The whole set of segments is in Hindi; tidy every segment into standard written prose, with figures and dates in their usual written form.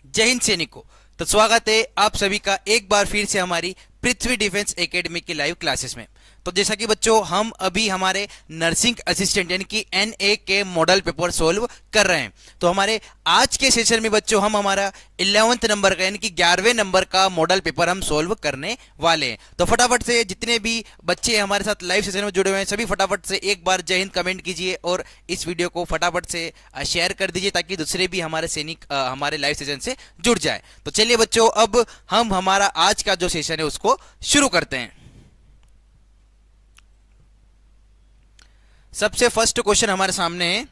जय हिंद सैनिकों। तो स्वागत है आप सभी का एक बार फिर से हमारी पृथ्वी डिफेंस एकेडमी की लाइव क्लासेस में। तो जैसा कि बच्चों हम अभी हमारे नर्सिंग असिस्टेंट यानी कि एनए के मॉडल पेपर सोल्व कर रहे हैं। तो हमारे आज के सेशन में बच्चों हम हमारा 11th नंबर का यानी कि 11वें नंबर का मॉडल पेपर हम सोल्व करने वाले हैं। तो फटाफट से जितने भी बच्चे हमारे साथ लाइव सेशन में जुड़े हुए हैं सभी फटाफट से एक बार जय हिंद कमेंट कीजिए और इस वीडियो को फटाफट से शेयर कर दीजिए ताकि दूसरे भी हमारे सैनिक हमारे लाइव सेशन से जुड़ जाए। तो चलिए बच्चों अब हम हमारा आज का जो सेशन है उसको शुरू करते हैं। सबसे फर्स्ट क्वेश्चन हमारे सामने है,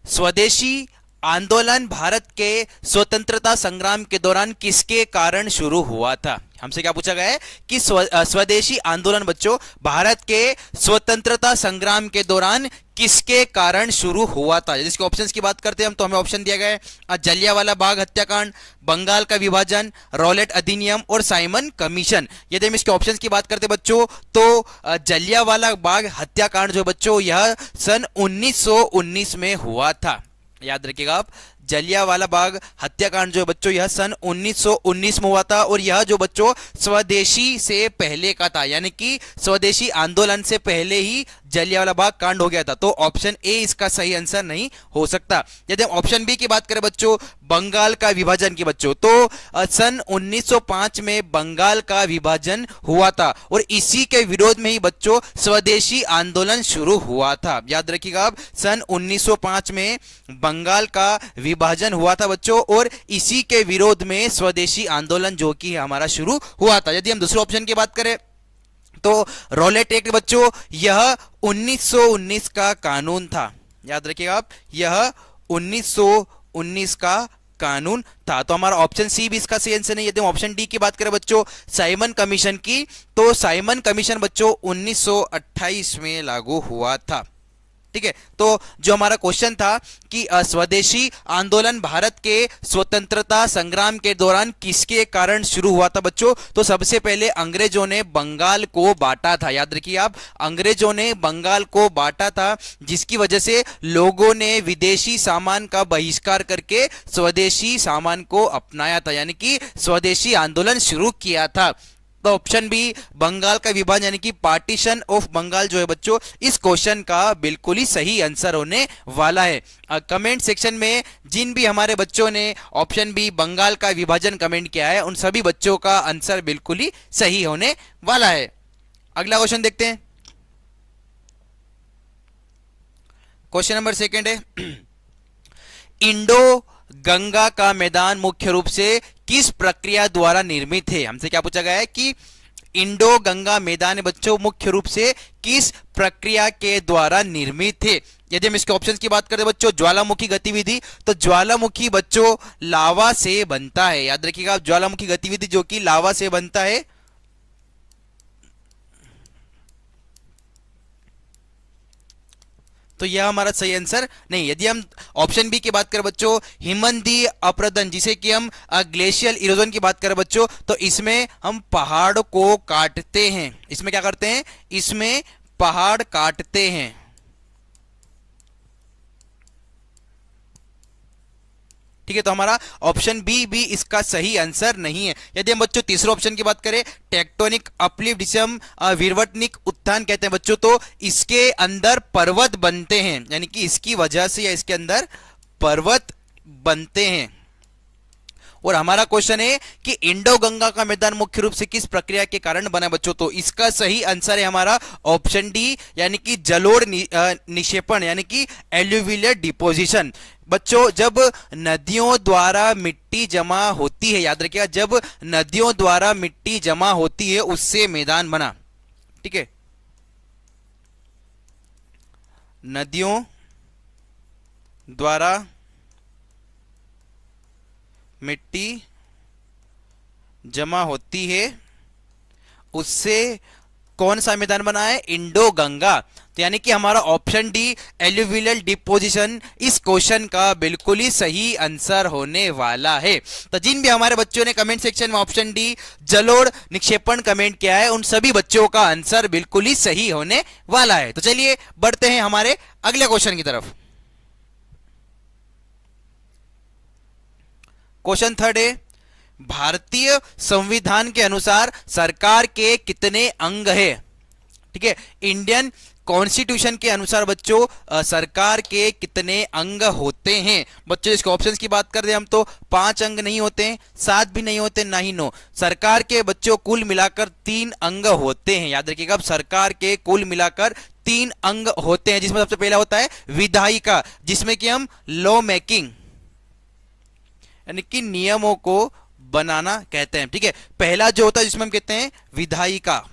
स्वदेशी आंदोलन भारत के स्वतंत्रता संग्राम के दौरान किसके कारण शुरू हुआ था। हमसे क्या पूछा गया है कि स्वदेशी आंदोलन बच्चों भारत के स्वतंत्रता संग्राम के दौरान किसके कारण शुरू हुआ था। जिसके ऑप्शंस की बात करते हैं हम तो हमें ऑप्शन दिया गया है जलियांवाला बाग हत्याकांड, बंगाल का विभाजन, रॉलेट अधिनियम और साइमन कमीशन। यदि हम इसके ऑप्शंस की बात करते हैं बच्चों तो जलियांवाला बाग हत्याकांड जो बच्चों यह सन 1919 में हुआ था। याद रखिएगा आप, जलियांवाला बाग हत्याकांड जो बच्चों यह सन 1919 में हुआ था और यह जो बच्चों स्वदेशी से पहले का था यानी कि स्वदेशी आंदोलन से पहले ही जलियांवाला बाग कांड हो गया था। तो ऑप्शन ए इसका सही आंसर नहीं हो सकता। यदि हम ऑप्शन बी की बात करें बच्चों बंगाल का विभाजन की बच्चों तो सन 1905 में बंगाल का विभाजन हुआ था और इसी के विरोध में ही बच्चों स्वदेशी आंदोलन शुरू हुआ था। याद रखिएगा आप, सन 1905 में बंगाल का विभाजन हुआ था बच्चों और इसी के विरोध में स्वदेशी आंदोलन जो कि हमारा शुरू हुआ था। यदि हम दूसरे ऑप्शन की बात करें तो रॉलेट एक्ट बच्चों यह 1919 का कानून था। याद रखिएगा आप, यह 1919 का कानून था। तो हमारा ऑप्शन सी भी इसका सही आंसर नहीं। यदि हम ऑप्शन डी की बात करें बच्चों साइमन कमीशन की तो साइमन कमीशन बच्चों 1928 में लागू हुआ था। ठीक है, तो जो हमारा क्वेश्चन था कि स्वदेशी आंदोलन भारत के स्वतंत्रता संग्राम के दौरान किसके कारण शुरू हुआ था बच्चों, तो सबसे पहले अंग्रेजों ने बंगाल को बांटा था। याद रखिए आप, अंग्रेजों ने बंगाल को बांटा था जिसकी वजह से लोगों ने विदेशी सामान का बहिष्कार करके स्वदेशी सामान को अपनाया था यानी कि स्वदेशी आंदोलन शुरू किया था। तो ऑप्शन बी बंगाल का विभाजन यानी कि पार्टीशन ऑफ बंगाल जो है बच्चों इस क्वेश्चन का बिल्कुल ही सही आंसर होने वाला है। कमेंट सेक्शन में जिन भी हमारे बच्चों ने ऑप्शन बी बंगाल का विभाजन कमेंट किया है उन सभी बच्चों का आंसर बिल्कुल ही सही होने वाला है। अगला क्वेश्चन देखते हैं। क्वेश्चन नंबर सेकंड है, इंडो गंगा का मैदान मुख्य रूप से किस प्रक्रिया द्वारा निर्मित है। हमसे क्या पूछा गया है कि इंडो गंगा मैदान बच्चों मुख्य रूप से किस प्रक्रिया के द्वारा निर्मित है। यदि हम इसके ऑप्शंस की बात करें बच्चों ज्वालामुखी गतिविधि तो ज्वालामुखी बच्चों लावा से बनता है। याद रखिएगा आप, ज्वालामुखी गतिविधि जो कि लावा से बनता है। तो यह हमारा सही आंसर नहीं। यदि हम ऑप्शन बी की बात करें बच्चों हिमनदी अपरदन जिसे कि हम ग्लेशियल इरोजन की बात करें बच्चों तो इसमें हम पहाड़ को काटते हैं। इसमें क्या करते हैं, इसमें पहाड़ काटते हैं। ठीक है, तो हमारा ऑप्शन बी भी इसका सही आंसर नहीं है। यदि हम बच्चों तीसरे ऑप्शन की बात करें टेक्टोनिक अपलिफ्ट जिसे हम विवर्तनिक उत्थान कहते हैं बच्चों तो इसके अंदर पर्वत बनते हैं यानी कि इसकी वजह से या इसके अंदर पर्वत बनते हैं। और हमारा क्वेश्चन है कि इंडो गंगा का मैदान मुख्य रूप से किस प्रक्रिया के कारण बना बच्चों, तो इसका सही आंसर है हमारा ऑप्शन डी यानी कि जलोढ़ निक्षेपण यानी कि एल्यूवियल डिपोजिशन। बच्चों जब नदियों द्वारा मिट्टी जमा होती है, याद रखिएगा जब नदियों द्वारा मिट्टी जमा होती है उससे मैदान बना। ठीक है, नदियों द्वारा मिट्टी जमा होती है उससे कौन सा मैदान बना है, इंडो गंगा। तो यानी कि हमारा ऑप्शन डी एल्यूवियल डिपोजिशन इस क्वेश्चन का बिल्कुल ही सही आंसर होने वाला है। तो जिन भी हमारे बच्चों ने कमेंट सेक्शन में ऑप्शन डी जलोढ़ निक्षेपण कमेंट किया है उन सभी बच्चों का आंसर बिल्कुल ही सही होने वाला है। तो चलिए बढ़ते हैं हमारे अगले क्वेश्चन की तरफ। क्वेश्चन थर्ड है, भारतीय संविधान के अनुसार सरकार के कितने अंग है? ठीक है, इंडियन कॉन्स्टिट्यूशन के अनुसार बच्चों सरकार के कितने अंग होते हैं? बच्चों इसके ऑप्शंस की बात कर दे हम तो 5 अंग नहीं होते हैं, 7 भी नहीं होते, ना ही 9। सरकार के बच्चों कुल मिलाकर 3 अंग होते हैं। याद रखिएगा, सरकार के कुल मिलाकर 3 अंग होते हैं, जिसमें सबसे पहला होता है विधायिका, जिसमें कि हम लॉ मेकिंग यानी कि नियमों को बनाना कहते हैं। ठीक है, पहला जो होता है जिसमें हम कहते हैं विधायिका,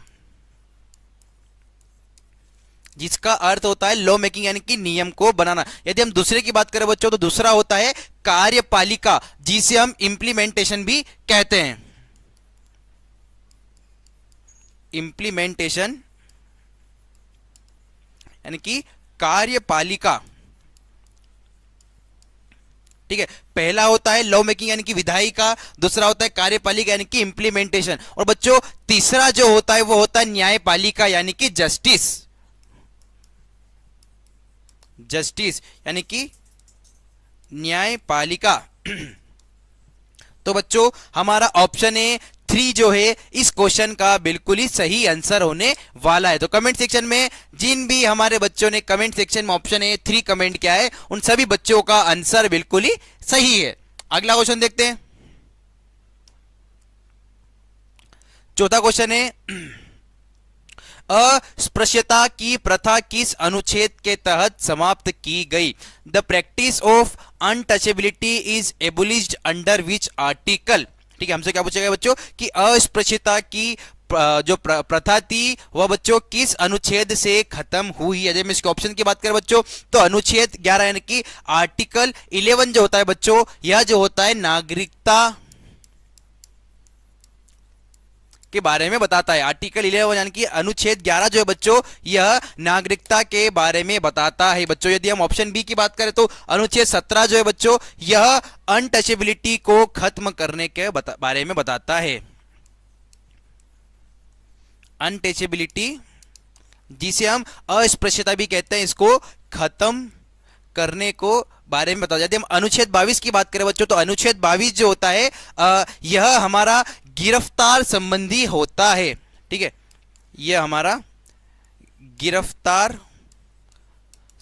जिसका अर्थ होता है लॉ मेकिंग यानी कि नियम को बनाना। यदि हम दूसरे की बात करें बच्चों तो दूसरा होता है कार्यपालिका, जिसे हम इंप्लीमेंटेशन भी कहते हैं। इंप्लीमेंटेशन यानी कि कार्यपालिका। ठीक है, पहला होता है लॉ मेकिंग यानी कि विधायिका, दूसरा होता है कार्यपालिका यानी कि इंप्लीमेंटेशन, और बच्चों तीसरा जो होता है वो होता है न्यायपालिका यानी कि जस्टिस। जस्टिस यानी कि न्यायपालिका। तो बच्चों हमारा ऑप्शन ए 3 जो है इस क्वेश्चन का बिल्कुल ही सही आंसर होने वाला है। तो कमेंट सेक्शन में जिन भी हमारे बच्चों ने कमेंट सेक्शन में ऑप्शन ए 3 कमेंट किया है, उन सभी बच्चों का आंसर बिल्कुल ही सही है। अगला क्वेश्चन देखते हैं। चौथा क्वेश्चन है, अस्पृश्यता की प्रथा किस अनुच्छेद के तहत समाप्त की गई? The practice of untouchability is एबोलिश्ड under which article? ठीक है, हमसे क्या पूछा गया बच्चों कि अस्पृश्यता की जो प्रथा थी वह बच्चों किस अनुच्छेद से खत्म हुई? यदि हम इसके ऑप्शन की बात करें बच्चों तो अनुच्छेद 11 यानी कि आर्टिकल 11 जो होता है बच्चों, यह जो होता है नागरिकता के बारे में बताता है। आर्टिकल 11 यानी कि अनुच्छेद 11 जो है बच्चों, यह नागरिकता के बारे में बताता है। बच्चों यदि हम ऑप्शन बी की बात करें तो अनुच्छेद 17 जो है बच्चों, यह अनटचेबिलिटी को खत्म करने के बारे में बताता है। अनटचेबिलिटी जिसे हम अस्पृश्यता भी कहते हैं, इसको खत्म करने को बारे में बताया। यदि हम अनुच्छेद 22 की बात करें बच्चों तो अनुच्छेद 22 जो होता है यह हमारा गिरफ्तार संबंधी होता है। ठीक है, यह हमारा गिरफ्तार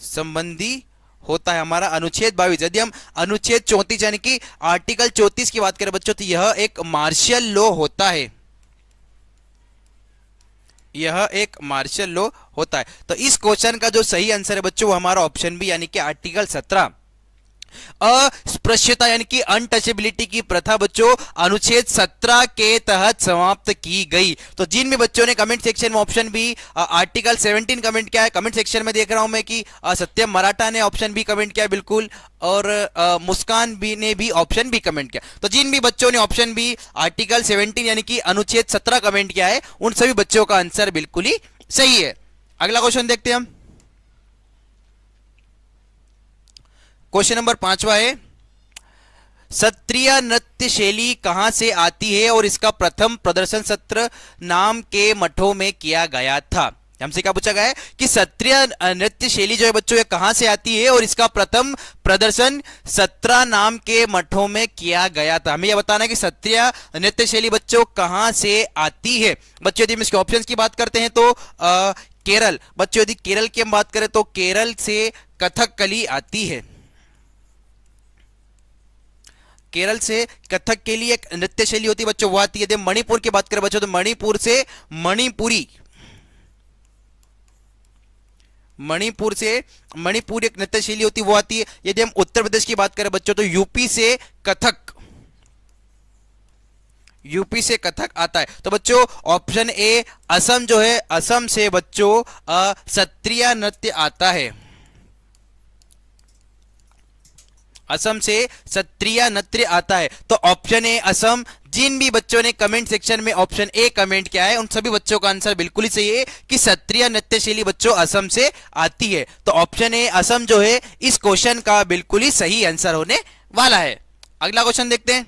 संबंधी होता है हमारा अनुच्छेद 22। यदि हम अनुच्छेद 34 यानी कि आर्टिकल 34 की बात करें बच्चों तो यह एक मार्शल लॉ होता है। यह एक मार्शल लॉ होता है। तो इस क्वेश्चन का जो सही आंसर है बच्चों वो हमारा ऑप्शन बी यानी कि आर्टिकल 17। अस्पृश्यता यानी कि अनटचेबिलिटी की प्रथा बच्चों अनुच्छेद 17 के तहत समाप्त की गई। तो जिन भी बच्चों ने कमेंट सेक्शन में ऑप्शन बी आर्टिकल 17 कमेंट किया है, कमेंट सेक्शन में देख रहा हूं मैं कि सत्यम मराठा ने ऑप्शन बी कमेंट किया बिल्कुल, और मुस्कान बी ने भी ऑप्शन बी कमेंट किया। तो जिन भी बच्चों ने ऑप्शन बी आर्टिकल 17 यानी कि अनुच्छेद 17 कमेंट किया है, उन सभी बच्चों का आंसर बिल्कुल ही सही है। अगला क्वेश्चन देखते हैं हम। क्वेश्चन नंबर 5वां है, सत्रिय नृत्य शैली कहां से आती है और इसका प्रथम प्रदर्शन सत्र नाम के मठों में किया गया था? हमसे क्या पूछा गया है कि सत्रिय नृत्य शैली जो है बच्चों ये कहां से आती है और इसका प्रथम प्रदर्शन सत्रा नाम के मठों में किया गया था। हमें यह बताना है कि सत्रिय नृत्य शैली बच्चों कहां से आती है। बच्चों यदि हम इसके ऑप्शंस की बात करते हैं तो केरल, बच्चों यदि केरल की हम बात करें तो केरल से कथकली आती है। केरल से कथक के लिए एक नृत्य शैली होती है बच्चों वो आती है। यदि मणिपुर की बात करें बच्चों तो मणिपुर से मणिपुर एक नृत्य शैली होती है वो आती है। यदि हम उत्तर प्रदेश की बात करें बच्चों तो यूपी से कथक आता है। तो बच्चों ऑप्शन ए असम जो है, असम से बच्चों सत्रिय नृत्य आता है। असम से सत्रिय नृत्य आता है। तो ऑप्शन ए असम। जिन भी बच्चों ने कमेंट सेक्शन में ऑप्शन ए कमेंट किया है उन सभी बच्चों का आंसर बिल्कुल ही सही है कि सत्रिय नृत्य शैली बच्चों असम से आती है। तो ऑप्शन ए असम जो है इस क्वेश्चन का बिल्कुल ही सही आंसर होने वाला है। अगला क्वेश्चन देखते हैं।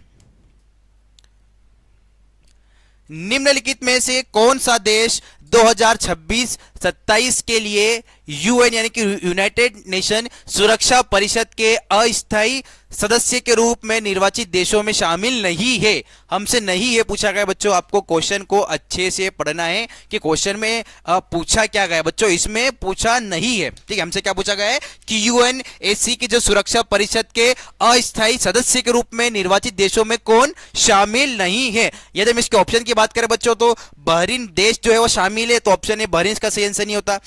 निम्नलिखित में से कौन सा देश 2026-27 के लिए यूएन यानी कि यूनाइटेड नेशन सुरक्षा परिषद के अस्थायी सदस्य के रूप में निर्वाचित देशों में शामिल नहीं है। हमसे नहीं है पूछा गया बच्चों, आपको क्वेश्चन को अच्छे से पढ़ना है कि क्वेश्चन में पूछा क्या गया है बच्चों, इसमें पूछा नहीं है। ठीक है, हमसे क्या पूछा गया है कि यूएनएससी की जो सुरक्षा परिषद के अस्थायी सदस्य के रूप में निर्वाचित देशों में कौन शामिल नहीं है। यदि हम इसके ऑप्शन की बात करें बच्चों तो बहरीन देश जो है वो शामिल है, तो ऑप्शन है बहरीन इसका सही आंसर नहीं होता।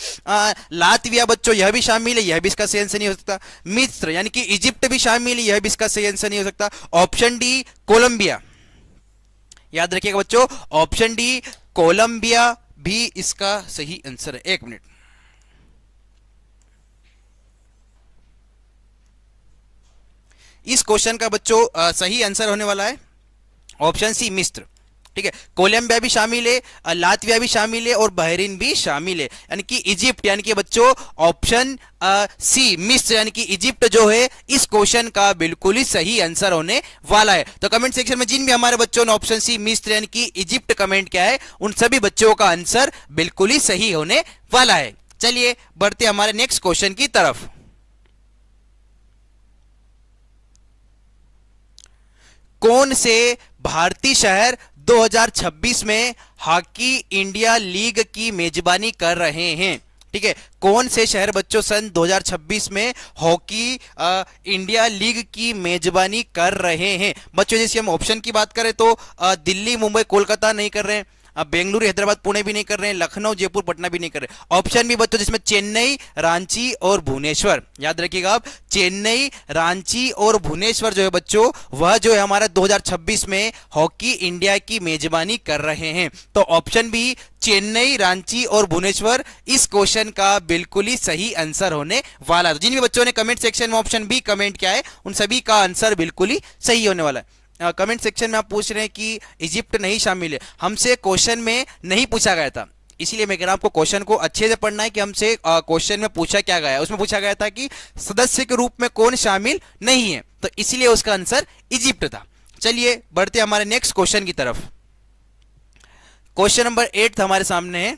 लातविया बच्चों यह भी शामिल है, यह भी इसका सही आंसर नहीं हो सकता। मिस्र यानी कि इजिप्ट भी शामिल है, यह भी इसका सही आंसर नहीं हो सकता। ऑप्शन डी कोलंबिया, याद रखिएगा बच्चों, ऑप्शन डी कोलंबिया भी इसका सही आंसर है। एक मिनट, इस क्वेश्चन का बच्चों सही आंसर होने वाला है ऑप्शन सी मिस्र। ठीक है, कोलंबिया भी शामिल है, लातविया भी शामिल है और बहरीन भी शामिल है, यानी कि इजिप्ट यानी कि बच्चों ऑप्शन सी मिस्र यानी कि इजिप्ट जो है इस क्वेश्चन का बिल्कुल ही सही आंसर होने वाला है। तो कमेंट सेक्शन में जिन भी हमारे बच्चों ने ऑप्शन सी मिस्र यानी कि इजिप्ट कमेंट किया है उन सभी बच्चों का आंसर बिल्कुल ही सही होने वाला है। चलिए बढ़ते हमारे नेक्स्ट क्वेश्चन की तरफ। कौन से भारतीय शहर 2026 में हॉकी इंडिया लीग की मेजबानी कर रहे हैं। ठीक है, कौन से शहर बच्चों सन 2026 में हॉकी इंडिया लीग की मेजबानी कर रहे हैं। बच्चों जैसे हम ऑप्शन की बात करें तो दिल्ली, मुंबई, कोलकाता नहीं कर रहे हैं, बेंगलुरु, हैदराबाद, पुणे भी नहीं कर रहे हैं, लखनऊ, जयपुर, पटना भी नहीं कर रहे। ऑप्शन भी बच्चों जिसमें चेन्नई, रांची और भुवनेश्वर, याद रखिएगा आप, चेन्नई, रांची और भुवनेश्वर जो है बच्चों वह जो है हमारा 2026 में हॉकी इंडिया की मेजबानी कर रहे हैं। तो ऑप्शन बी चेन्नई, रांची और भुवनेश्वर इस क्वेश्चन का बिल्कुल ही सही आंसर होने वाला है। जिन भी बच्चों ने कमेंट सेक्शन में ऑप्शन बी कमेंट किया है उन सभी का आंसर बिल्कुल ही सही होने वाला है। कमेंट सेक्शन में आप पूछ रहे हैं कि इजिप्ट नहीं शामिल है, हमसे क्वेश्चन में नहीं पूछा गया था, इसीलिए मैं कह रहा हूं आपको क्वेश्चन को अच्छे से पढ़ना है कि हमसे क्वेश्चन में पूछा क्या गया है। उसमें पूछा गया था कि सदस्य के रूप में कौन शामिल नहीं है, तो इसलिए उसका आंसर इजिप्ट था। चलिए बढ़ते हमारे नेक्स्ट क्वेश्चन की तरफ। क्वेश्चन नंबर 8 हमारे सामने है,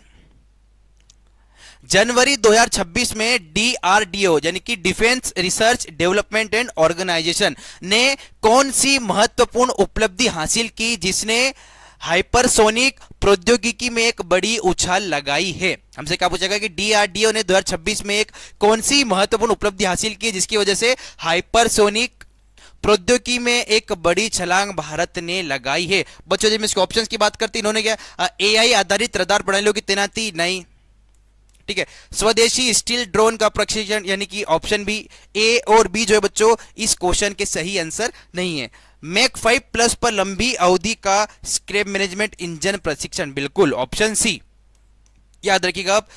जनवरी 2026 में डीआरडीओ यानी कि defence research development and organisation ने कौन सी महत्वपूर्ण उपलब्धि हासिल की जिसने हाइपरसोनिक प्रौद्योगिकी में एक बड़ी उछाल लगाई है। हमसे क्या पूछा गया कि डीआरडीओ ने 2026 में एक कौन सी महत्वपूर्ण उपलब्धि हासिल की जिसकी वजह से हाइपरसोनिक प्रौद्योगिकी में एक बड़ी छलांग भारत ने लगाई है। बच्चों जब इसके ऑप्शंस की बात करते हैं, इन्होंने क्या एआई आधारित रडार प्रणालियों की तैनाती, नहीं। ठीक है, स्वदेशी स्टील ड्रोन का प्रशिक्षण, यानी कि ऑप्शन बी, ए और बी जो है बच्चों इस क्वेश्चन के सही आंसर नहीं है। मैक 5+ पर लंबी अवधि का स्क्रैप मैनेजमेंट इंजन प्रशिक्षण, बिल्कुल ऑप्शन सी। याद रखिएगा आप,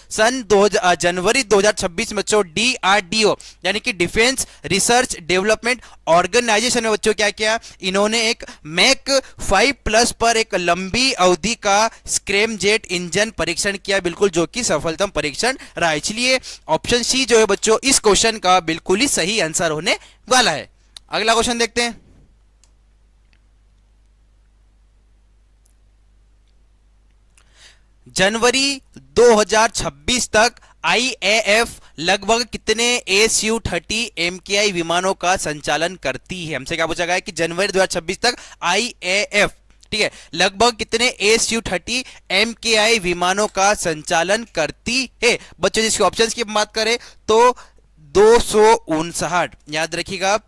जनवरी 2026 में बच्चों डीआरडीओ यानी कि डिफेंस रिसर्च डेवलपमेंट ऑर्गेनाइजेशन में बच्चों क्या किया, इन्होंने एक मैक 5+ पर एक लंबी अवधि का स्क्रैम जेट इंजन परीक्षण किया, बिल्कुल जो कि सफलतम परीक्षण रहा। इसलिए ऑप्शन सी जो है बच्चों इस क्वेश्चन का बिल्कुल ही सही आंसर होने वाला है। अगला क्वेश्चन देखते हैं। जनवरी 2026 तक आईएएफ लगभग कितने SU-30 MKI विमानों का संचालन करती है। हमसे क्या पूछा गया है कि जनवरी 2026 तक आईएएफ, ठीक है, लगभग कितने SU-30 MKI विमानों का संचालन करती है। बच्चों जिसके ऑप्शंस की बात करें तो 259, याद रखिएगा आप,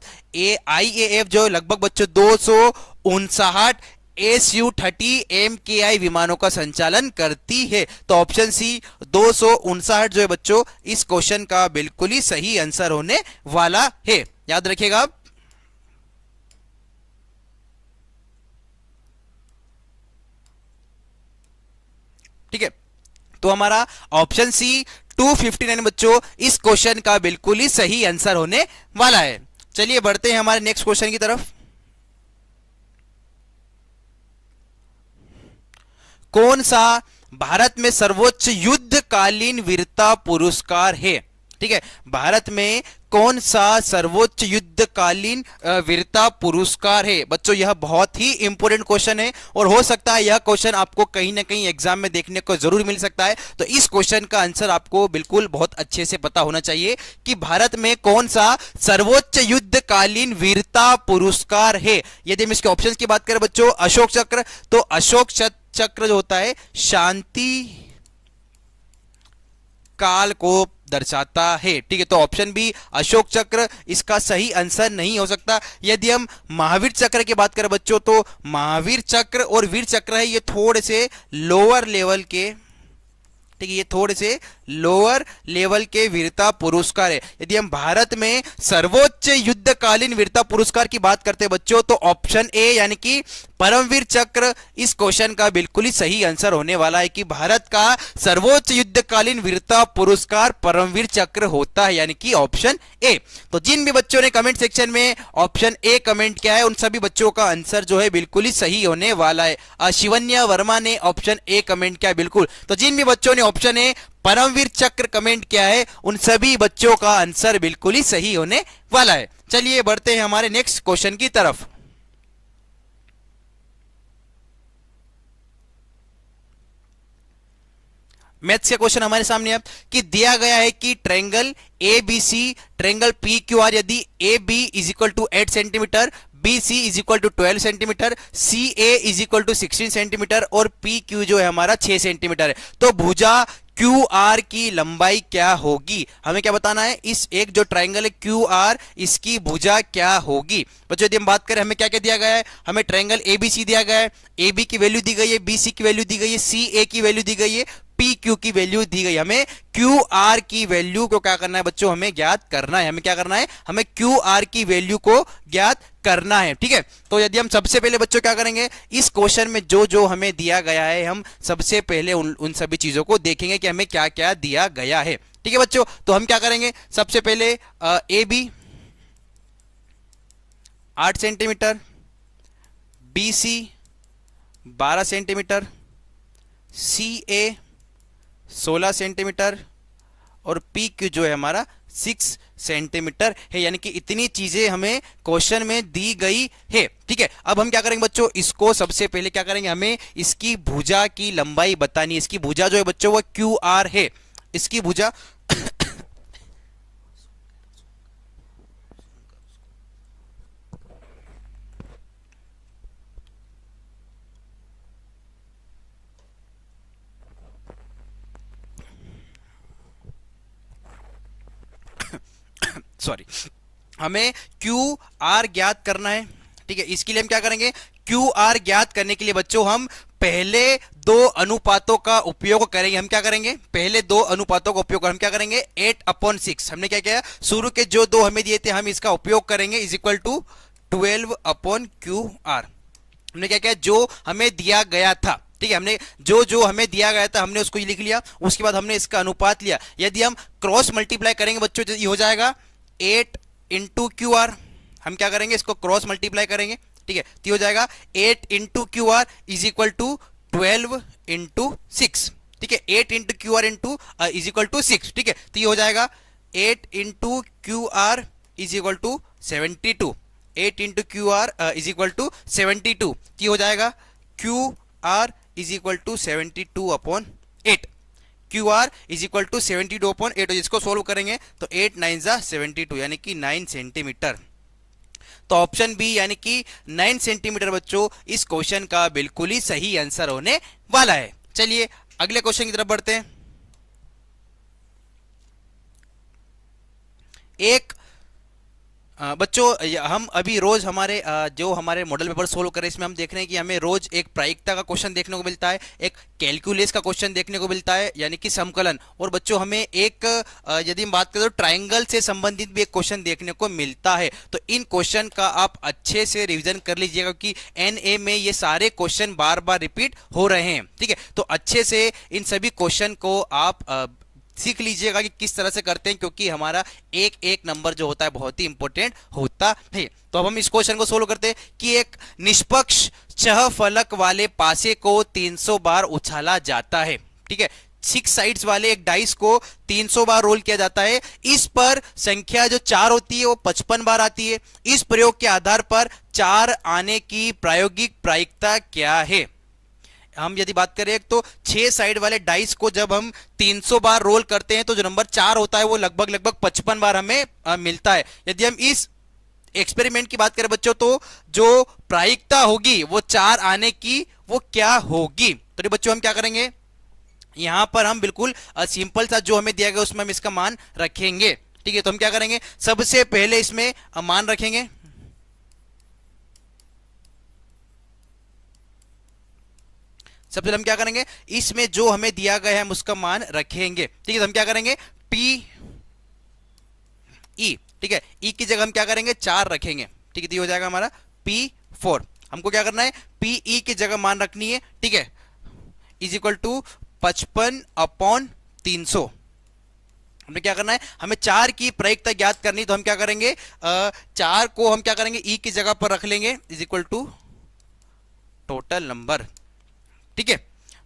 आईएएफ जो लगभग बच्चों 259 SU-30 MKI विमानों का संचालन करती है। तो ऑप्शन सी 259 जो है बच्चों इस क्वेश्चन का बिल्कुल ही सही आंसर होने वाला है। याद रखिएगा आप। ठीक है, तो हमारा ऑप्शन सी 259 बच्चों इस क्वेश्चन का बिल्कुल ही सही आंसर होने वाला है। चलिए बढ़ते हैं हमारे नेक्स्ट क्वेश्चन की तरफ। कौन सा भारत में सर्वोच्च युद्धकालीन वीरता पुरस्कार है। ठीक है, भारत में कौन सा सर्वोच्च युद्धकालीन वीरता पुरस्कार है? बच्चों यह बहुत ही इंपॉर्टेंट क्वेश्चन है और हो सकता है यह क्वेश्चन आपको कहीं ना कहीं एग्जाम में देखने को जरूर मिल सकता है। तो इस क्वेश्चन का आंसर आपको बिल्कुल बहुत अच्छे से पता होना चाहिए कि भारत में कौन सा सर्वोच्च युद्धकालीन वीरता पुरस्कार है। यदि हम इसके ऑप्शंस की बात करें बच्चों, अशोक चक्र, तो अशोक चक्र जो होता है शांति काल को दर्शाता है। ठीक है, तो ऑप्शन बी अशोक चक्र इसका सही आंसर नहीं हो सकता। यदि हम महावीर चक्र की बात करें बच्चों, तो महावीर चक्र और वीर चक्र है ये थोड़े से लोअर लेवल के, ठीक है, ये थोड़े से लोअर लेवल के वीरता पुरस्कार है। यदि हम भारत में सर्वोच्च युद्धकालीन वीरता पुरस्कार की बात करते हैं बच्चों, तो ऑप्शन ए यानी कि परमवीर चक्र इस क्वेश्चन का बिल्कुल ही सही आंसर होने वाला है कि भारत का सर्वोच्च युद्धकालीन वीरता पुरस्कार परमवीर चक्र होता है, यानी कि ऑप्शन ए। तो जिन भी बच्चों ने कमेंट सेक्शन में ऑप्शन ए कमेंट किया है उन सभी बच्चों का आंसर जो है बिल्कुल ही सही होने वाला है। शिवन्या वर्मा ने ऑप्शन ए कमेंट किया बिल्कुल। तो जिन भी बच्चों ने ऑप्शन ए परमवीर चक्र कमेंट किया है उन सभी बच्चों का आंसर बिल्कुल ही सही होने वाला है। चलिए बढ़ते हैं हमारे नेक्स्ट क्वेश्चन की तरफ। मैथ्स का क्वेश्चन हमारे सामने है कि दिया गया है कि triangle A B C, triangle P Q R, यदि A B is equal to 8 centimetre, B C is equal to 12 centimetre, C A is equal to 16 centimetre और पी क्यू जो है हमारा 6 सेंटीमीटर है, तो भुजा क्यू आर की लंबाई क्या होगी? हमें क्या बताना है, इस एक जो ट्रायंगल है क्यू आर इसकी भुजा क्या होगी। बच्चों यदि हम बात करें हमें क्या क्या दिया गया है, हमें ट्रायंगल एबीसी दिया गया है, ए बी की वैल्यू दी गई है, बी सी की वैल्यू दी गई है, सी ए की वैल्यू दी गई है, पी क्यू की वैल्यू दी गई। हमें क्यू आर की वैल्यू को क्या करना है बच्चों, हमें ज्ञात करना है। हमें क्या करना है, हमें क्यू आर की वैल्यू को ज्ञात करना है। ठीक है, तो यदि हम सबसे पहले बच्चों क्या करेंगे, इस क्वेश्चन में जो जो हमें दिया गया है हम सबसे पहले उन सभी चीजों को देखेंगे कि हमें क्या क्या दिया गया है। ठीक है बच्चों, तो हम क्या करेंगे, सबसे पहले A B 8 centimetre, B C 12 centimetre, C A 16 centimetre और पी क्यू जो है हमारा 6 सेंटीमीटर है, यानी कि इतनी चीजें हमें क्वेश्चन में दी गई है। ठीक है, अब हम क्या करेंगे बच्चों, इसको सबसे पहले क्या करेंगे, हमें इसकी भुजा की लंबाई बतानी है। इसकी भुजा जो है बच्चों वो क्यू आर है, इसकी भुजा सॉरी, हमें क्यू आर ज्ञात करना है। ठीक है, इसके लिए हम क्या करेंगे, क्यू आर ज्ञात करने के लिए बच्चों हम पहले दो अनुपातों का उपयोग करेंगे। हम क्या करेंगे, पहले दो अनुपातों का उपयोग हम क्या करेंगे, 8/6 हमने क्या किया, शुरू के जो दो हमें दिए थे हम इसका उपयोग करेंगे, इज इक्वल टू 12/QR। हमने क्या किया, जो हमें दिया गया था, ठीक है, हमने जो जो हमें दिया गया था हमने उसको लिख लिया, उसके बाद हमने इसका अनुपात लिया। यदि हम क्रॉस मल्टीप्लाई करेंगे बच्चों, ये हो जाएगा 8 इंटू क्यू आर। हम क्या करेंगे, इसको क्रॉस मल्टीप्लाई करेंगे, ठीक है, तो हो जाएगा 8 into Q R is equal to 12 into 6। ठीक है, 8 into Q R into is equal to 6। ठीक है, तो ये हो जाएगा 8 into Q R is equal to 72। 8 into Q R is equal to 72, तो हो जाएगा Q R is equal to 72/8। Q R is equal to 72/8, जिसको सोल्व करेंगे तो 8 9 जा 72 यानी कि 9 सेंटीमीटर। तो ऑप्शन बी यानी कि 9 सेंटीमीटर बच्चों इस क्वेश्चन का बिल्कुल ही सही आंसर होने वाला है। चलिए अगले क्वेश्चन की तरफ बढ़ते हैं। एक बच्चों हम अभी रोज हमारे जो हमारे मॉडल पेपर सोल्व करें इसमें हम देख रहे हैं कि हमें रोज एक प्रायिकता का क्वेश्चन देखने को मिलता है, एक कैलकुलस का क्वेश्चन देखने को मिलता है यानी कि समकलन, और बच्चों हमें एक यदि हम बात करें तो ट्रायंगल से संबंधित भी एक क्वेश्चन देखने को मिलता है। तो इन क्वेश्चन का आप अच्छे से रिविजन कर लीजिएगा क्योंकि एनए में ये सारे क्वेश्चन बार बार रिपीट हो रहे हैं। ठीक है, तो अच्छे से इन सभी क्वेश्चन को आप सीख लीजिएगा कि किस तरह से करते हैं, क्योंकि हमारा एक एक नंबर जो होता है बहुत ही इंपॉर्टेंट होता है। तो अब हम इस क्वेश्चन को सोल्व करते हैं कि एक निष्पक्ष छह फलक वाले पासे को 300 बार उछाला जाता है। ठीक है, 6 साइड्स वाले एक डाइस को 300 बार रोल किया जाता है। इस पर संख्या जो 4 होती है वो 55 बार आती है। इस प्रयोग के आधार पर 4 आने की प्रायोगिक प्रायिकता क्या है? हम यदि बात करें तो 6 साइड वाले डाइस को जब हम 300 बार रोल करते हैं तो जो नंबर 4 होता है वो लगभग लगभग 55 बार हमें मिलता है। यदि हम इस एक्सपेरिमेंट की बात करें बच्चों, तो जो प्रायिकता होगी वो 4 आने की वो क्या होगी? तो बच्चों हम क्या करेंगे, यहां पर हम बिल्कुल सिंपल सा जो हमें दिया गया उसमें हम इसका मान रखेंगे। ठीक है, तो हम क्या करेंगे, सबसे पहले इसमें मान रखेंगे। सबसे पहले हम क्या करेंगे, इसमें जो हमें दिया गया है हम उसका मान रखेंगे। ठीक है, तो हम क्या करेंगे, पी ई, ठीक है, ई की जगह हम क्या करेंगे 4 रखेंगे। ठीक है, तो ये हो जाएगा हमारा P4। हमको क्या करना है, पी ई की जगह मान रखनी है। ठीक है, इज इक्वल टू 55/300। हमें क्या करना है, हमें 4 की प्रायिकता ज्ञात करनी, तो हम क्या करेंगे, 4 को हम क्या करेंगे ई की जगह पर रख लेंगे, is equal to total number. ठीक है,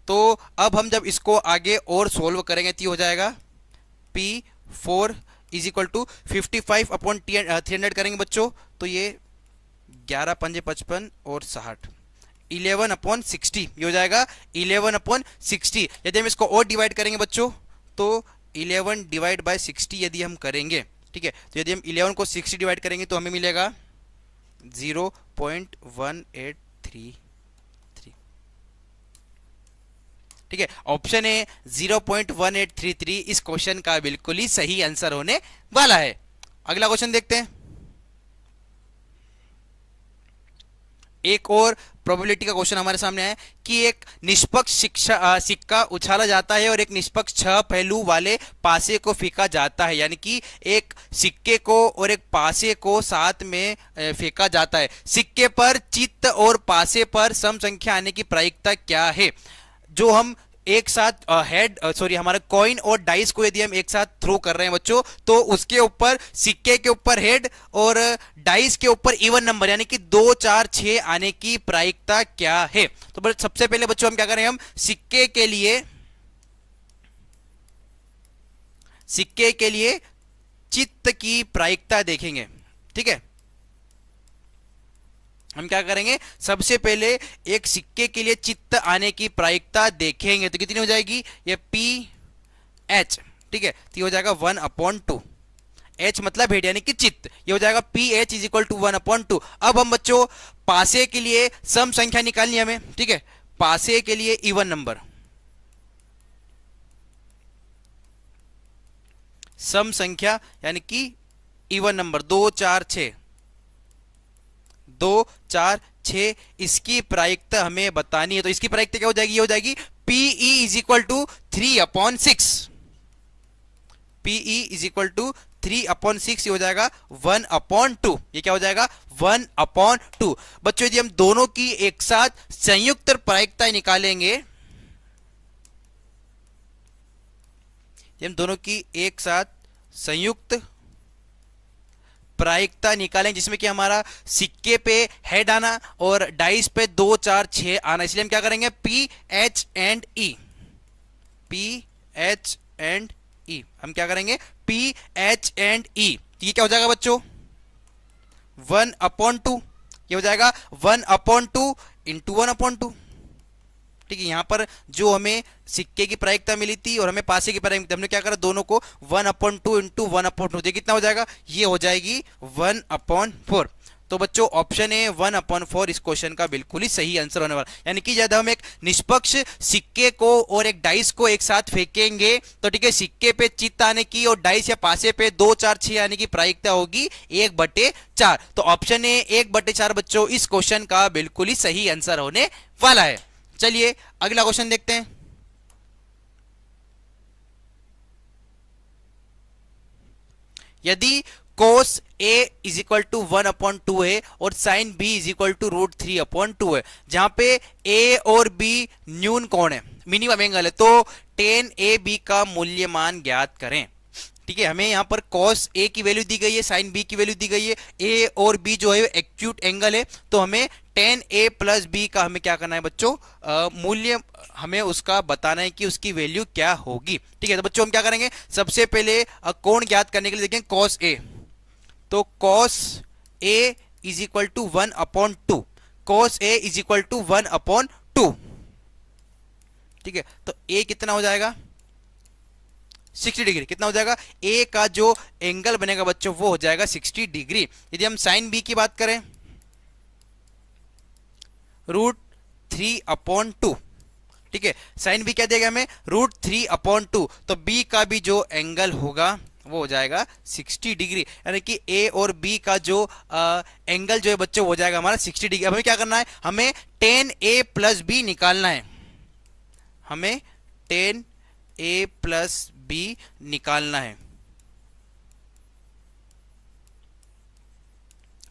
तो अब हम जब इसको आगे और सोल्व करेंगे तो हो जाएगा P4 इज इक्वल टू 55/300 करेंगे बच्चों, तो ये 11 पंजे 55 और 60, 11/60 ये हो जाएगा 11/60। यदि हम इसको और डिवाइड करेंगे बच्चों तो 11 डिवाइड बाय 60 यदि हम करेंगे, ठीक है, तो यदि हम 11 को 60 डिवाइड करेंगे तो हमें मिलेगा 0.1833। ठीक है, ऑप्शन ए 0.1833 इस क्वेश्चन का बिल्कुल ही सही आंसर होने वाला है। अगला क्वेश्चन देखते हैं। एक और प्रोबेबिलिटी का क्वेश्चन हमारे सामने है कि एक निष्पक्ष सिक्का उछाला जाता है और एक निष्पक्ष 6 पहलू वाले पासे को फेंका जाता है, यानी कि एक सिक्के को और एक पासे को साथ में फेंका जाता है। सिक्के पर चित्त और पासे पर सम संख्या आने की प्रायिकता क्या है? जो हम एक साथ हमारा कॉइन और डाइस को यदि हम एक साथ थ्रो कर रहे हैं बच्चों, तो उसके ऊपर सिक्के के ऊपर हेड और डाइस के ऊपर इवन नंबर यानी कि 2 4 6 आने की प्रायिकता क्या है? तो सबसे पहले बच्चों हम क्या करें, हम सिक्के के लिए चित्त की प्रायिकता देखेंगे। ठीक है, हम क्या करेंगे, सबसे पहले एक सिक्के के लिए चित्त आने की प्रायिकता देखेंगे, तो कितनी हो जाएगी, ये पी एच। ठीक है, तो ये हो जाएगा 1/2। एच मतलब हेड यानी कि चित्त, ये हो जाएगा P H is equal to 1/2। अब हम बच्चों पासे के लिए सम संख्या निकालनी है हमें। ठीक है, पासे के लिए इवन नंबर, सम संख्या यानी कि इवन नंबर 2 4 6, 2 4 6 इसकी प्रायिकता हमें बतानी है। तो इसकी प्रायिकता क्या हो जाएगी, ये हो जाएगी Pe is equal to 3/6। Pe is equal to 3/6 ये हो जाएगा 1/2। ये क्या हो जाएगा 1/2। बच्चों यदि हम दोनों की एक साथ संयुक्त प्रायिकता निकालेंगे, हम दोनों की एक साथ संयुक्त प्रायिकता निकालें जिसमें कि हमारा सिक्के पे हेड आना और डाइस पे 2 4 6 आना, इसलिए हम क्या करेंगे P H and E, P H and E, हम क्या करेंगे पी एच एंड ई। ये क्या हो जाएगा बच्चों 1/2, ये हो जाएगा 1/2 इंटू 1/2। ठीक है, यहां पर जो हमें सिक्के की प्रायिकता मिली थी और हमें पासे की प्रायिकता, हमने क्या करा दोनों को 1/2 इंटू 1/2, ये कितना हो जाएगा, ये हो जाएगी 1/4। तो बच्चों ऑप्शन ए 1/4 इस क्वेश्चन का बिल्कुल ही सही आंसर होने वाला, यानी कि जब हम एक निष्पक्ष सिक्के को और एक डाइस को एक साथ फेंकेंगे तो ठीक है, सिक्के पे चित्त आने की और डाइस या पासे पे 2 4 6 आने की प्रायिकता होगी 1/4। तो ऑप्शन ए 1/4 बच्चों इस क्वेश्चन का बिल्कुल ही सही आंसर होने वाला है। चलिए अगला क्वेश्चन देखते हैं। यदि cos a is equal to 1/2 है और sin b is equal to √3/2 है, जहां पे a और b न्यून कोण है, मिनिमम एंगल है, तो tan AB का मूल्यमान ज्ञात करें। ठीक है, हमें यहां पर cos a की वैल्यू दी गई है, sin b की वैल्यू दी गई है, a और b जो है एक्यूट एंगल है, तो हमें टेन ए प्लस बी का हमें क्या करना है बच्चों, मूल्य हमें उसका बताना है कि उसकी वैल्यू क्या होगी। ठीक है, तो बच्चों हम क्या करेंगे, सबसे पहले कोण ज्ञात करने के लिए देखें कॉस ए, तो cos A is equal to 1/2, cos A is equal to 1/2। ठीक है, तो ए कितना हो जाएगा 60 डिग्री, कितना हो जाएगा, ए का जो एंगल बनेगा बच्चों वो हो जाएगा 60 डिग्री। यदि हम साइन बी की बात करें, √3/2। ठीक है, साइन बी क्या देगा हमें, √3/2, तो बी का भी जो एंगल होगा वो हो जाएगा 60 डिग्री, यानी कि ए और बी का जो एंगल जो है बच्चों वो हो जाएगा हमारा 60 डिग्री। हमें क्या करना है, हमें टेन ए प्लस बी निकालना है, हमें टेन ए प्लस बी निकालना है।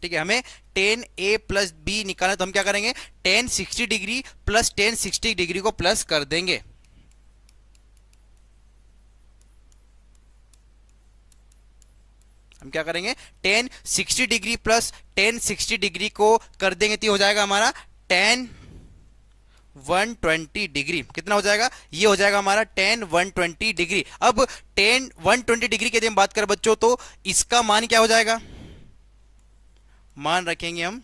ठीक है, हमें टेन ए प्लस बी निकालना है, तो हम क्या करेंगे, ten 60 degree plus ten 60 degree को प्लस कर देंगे। हम क्या करेंगे, ten 60 degree plus ten 60 degree को कर देंगे तो हो जाएगा हमारा टेन 120 डिग्री। कितना हो जाएगा, ये हो जाएगा हमारा टेन 120 डिग्री। अब टेन 120 डिग्री की यदि हम बात करें बच्चों, तो इसका मान क्या हो जाएगा, मान रखेंगे हम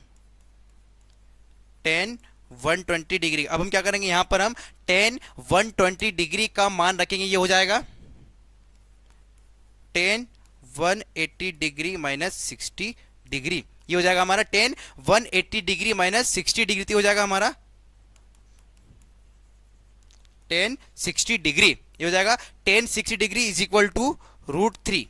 टेन 120 डिग्री। अब हम क्या करेंगे, यहां पर हम टेन 120 डिग्री का मान रखेंगे, ये हो जाएगा टेन 180 डिग्री माइनस 60 डिग्री, ये हो जाएगा हमारा टेन 180 डिग्री माइनस 60 डिग्री, तो हो जाएगा हमारा टेन 60 डिग्री, ये हो जाएगा tan 60 degree is equal to √3।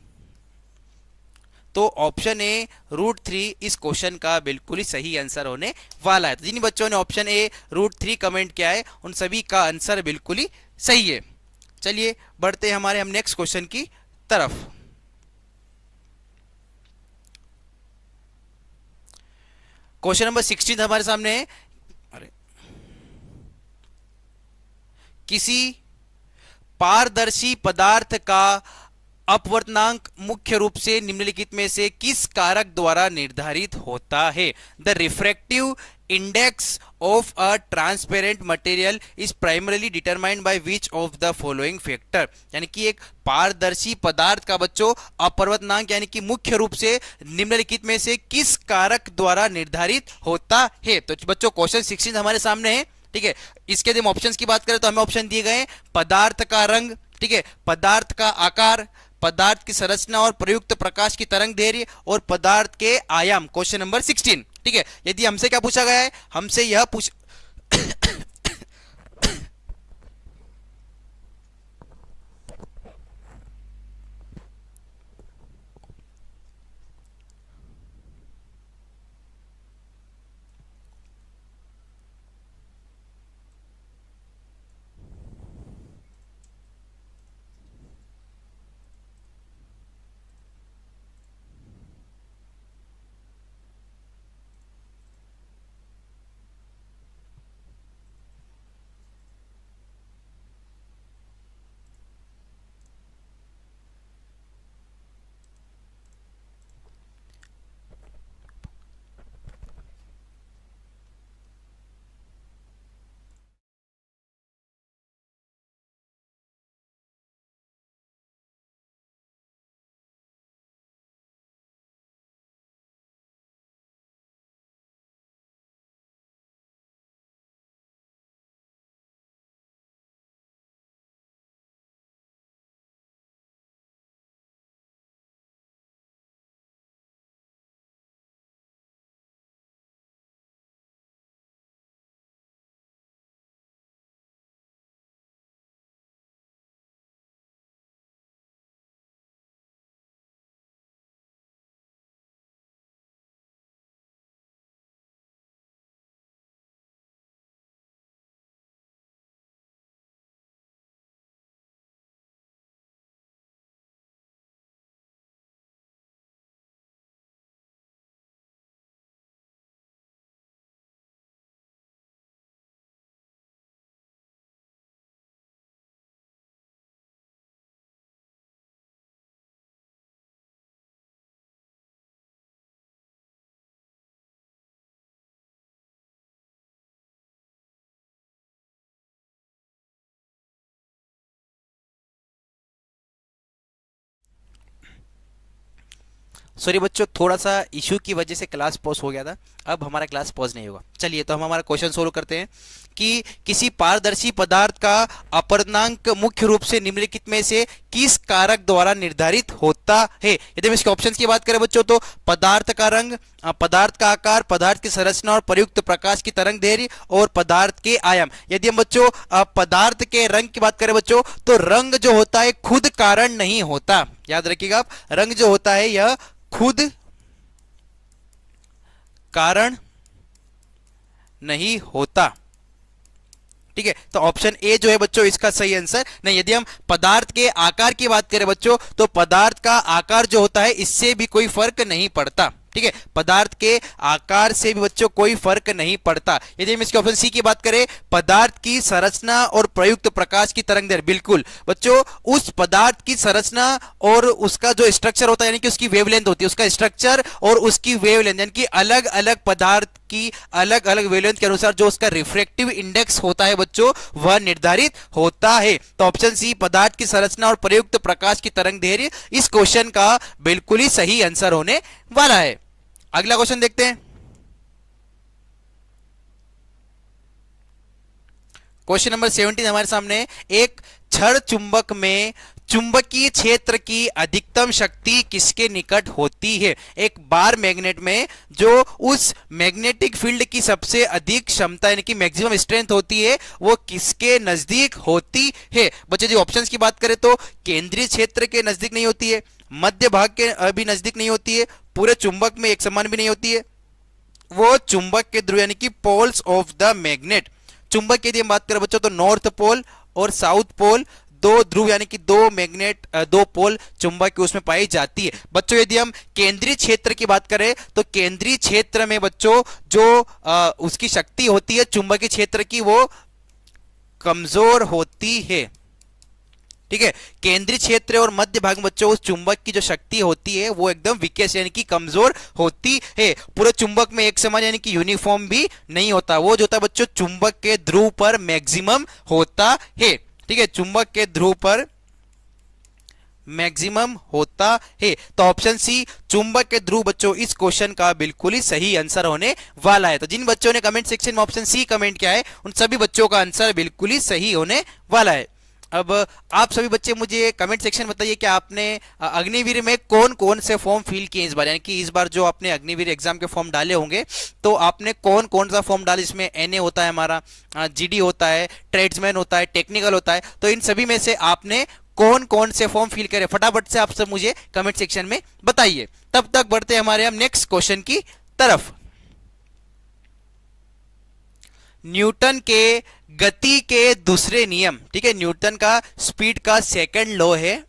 तो ऑप्शन ए √3 इस क्वेश्चन का बिल्कुल ही सही आंसर होने वाला है। तो जिन बच्चों ने ऑप्शन ए √3 कमेंट किया है उन सभी का आंसर बिल्कुल ही सही है। चलिए बढ़ते हैं हमारे हम नेक्स्ट क्वेश्चन की तरफ। क्वेश्चन नंबर 16 हमारे सामने है। अरे, किसी पारदर्शी पदार्थ का अपवर्तनांक मुख्य रूप से निम्नलिखित में से किस कारक द्वारा निर्धारित होता है। The refractive index of a transparent material is primarily determined by which of the following factor. यानी कि एक पारदर्शी पदार्थ का बच्चों अपवर्तनांक यानी कि मुख्य रूप से निम्नलिखित में से किस कारक द्वारा निर्धारित होता है। तो बच्चों क्वेश्चन 16 हमारे सामने है। ठीक है, इसके यदि हम ऑप्शंस की बात करें तो हमें ऑप्शन दिए गए पदार्थ का रंग, ठीक है, पदार्थ का आकार, पदार्थ की संरचना और प्रयुक्त प्रकाश की तरंग दैर्घ्य और पदार्थ के आयाम। Question number 16। ठीक है, यदि हमसे क्या पूछा गया है, हमसे यह पूछ सॉरी बच्चों, थोड़ा सा इश्यू की वजह से क्लास पॉज हो गया था, अब हमारा क्लास पॉज नहीं होगा। चलिए तो हम हमारा क्वेश्चन सोल्व करते हैं कि किसी पारदर्शी पदार्थ का अपवर्तनांक मुख्य रूप से निम्नलिखित में से किस कारक द्वारा निर्धारित होता है। यदि हम इसके ऑप्शंस की बात करें बच्चों, तो पदार्थ का रंग, पदार्थ का आकार, पदार्थ की संरचना और प्रयुक्त प्रकाश की तरंग दैर्घ्य और पदार्थ के आयाम। यदि हम बच्चों पदार्थ के रंग की बात करें बच्चों, तो रंग जो होता है खुद कारण नहीं होता। याद रखिएगा आप, रंग जो होता है यह खुद कारण नहीं होता। ठीक है, तो ऑप्शन ए जो है बच्चों इसका सही आंसर नहीं। यदि हम पदार्थ के आकार की बात करें बच्चों, तो पदार्थ का आकार जो होता है इससे भी कोई फर्क नहीं पड़ता। ठीक है, पदार्थ के आकार से भी बच्चों कोई फर्क नहीं पड़ता। यदि हम इसके ऑप्शन सी की बात करें, पदार्थ की संरचना और प्रयुक्त प्रकाश की तरंगदैर्घ्य, बिल्कुल बच्चों उस पदार्थ की संरचना और उसका जो स्ट्रक्चर होता है यानी कि उसकी वेवलेंथ होती है, उसका स्ट्रक्चर और उसकी वेवलेंथ यानी कि अलग अलग पदार्थ की अलग अलग वेवलेंथ के अनुसार जो उसका रिफ्रैक्टिव इंडेक्स होता है बच्चों वह निर्धारित होता है। तो ऑप्शन सी पदार्थ की संरचना और प्रयुक्त प्रकाश की तरंगदैर्घ्य इस क्वेश्चन का बिल्कुल ही सही आंसर होने वाला है। अगला क्वेश्चन देखते हैं। क्वेश्चन नंबर 17 हमारे सामने, एक छड़ चुंबक में चुंबकीय क्षेत्र की अधिकतम शक्ति किसके निकट होती है। एक बार मैग्नेट में जो उस मैग्नेटिक फील्ड की सबसे अधिक क्षमता यानी कि मैक्सिमम स्ट्रेंथ होती है वो किसके नजदीक होती है। बच्चे जी ऑप्शंस की बात करें तो केंद्रीय क्षेत्र के नजदीक नहीं होती है, मध्य भाग के भी नजदीक नहीं होती है, पूरे चुंबक में एक समान भी नहीं होती है, वो चुंबक के ध्रुव यानी कि पोल्स ऑफ द मैग्नेट। चुंबक की यदि हम बात करें बच्चों तो नॉर्थ पोल और साउथ पोल, दो ध्रुव यानी कि दो मैग्नेट, दो पोल चुंबक के उसमें पाई जाती है। बच्चों यदि हम केंद्रीय क्षेत्र की बात करें तो केंद्रीय क्षेत्र में बच्चों जो उसकी शक्ति होती है चुंबकीय क्षेत्र की वो कमजोर होती है। ठीक है, केंद्रीय क्षेत्र और मध्य भाग में बच्चों उस चुंबक की जो शक्ति होती है वो एकदम वीकेस्ट यानी कि कमजोर होती है। पूरे चुंबक में एक समान यानी कि यूनिफॉर्म भी नहीं होता, वो जो होता है बच्चों चुंबक के ध्रुव पर मैक्सिमम होता है। ठीक है, चुंबक के ध्रुव पर मैक्सिमम होता है। तो ऑप्शन सी चुंबक के ध्रुव बच्चों इस क्वेश्चन का बिल्कुल ही सही आंसर होने वाला है। तो जिन बच्चों ने कमेंट सेक्शन में ऑप्शन सी कमेंट किया है उन सभी बच्चों का आंसर बिल्कुल ही सही होने वाला है। अब आप सभी बच्चे मुझे कमेंट सेक्शन बताइए कि आपने अग्निवीर में कौन कौन से फॉर्म फिल किए इस बार, यानी कि इस बार जो आपने अग्निवीर एग्जाम के फॉर्म डाले होंगे तो आपने कौन कौन सा फॉर्म डाले, जिसमें एनए होता है हमारा, जीडी होता है, ट्रेड्समैन होता है, टेक्निकल होता है, तो इन सभी में से आपने कौन कौन से फॉर्म फिल करे फटाफट से आप सब मुझे कमेंट सेक्शन में बताइए। तब तक बढ़ते हमारे हम नेक्स्ट क्वेश्चन की तरफ। न्यूटन के गति के दूसरे नियम, ठीक है, न्यूटन का स्पीड का सेकंड लॉ है,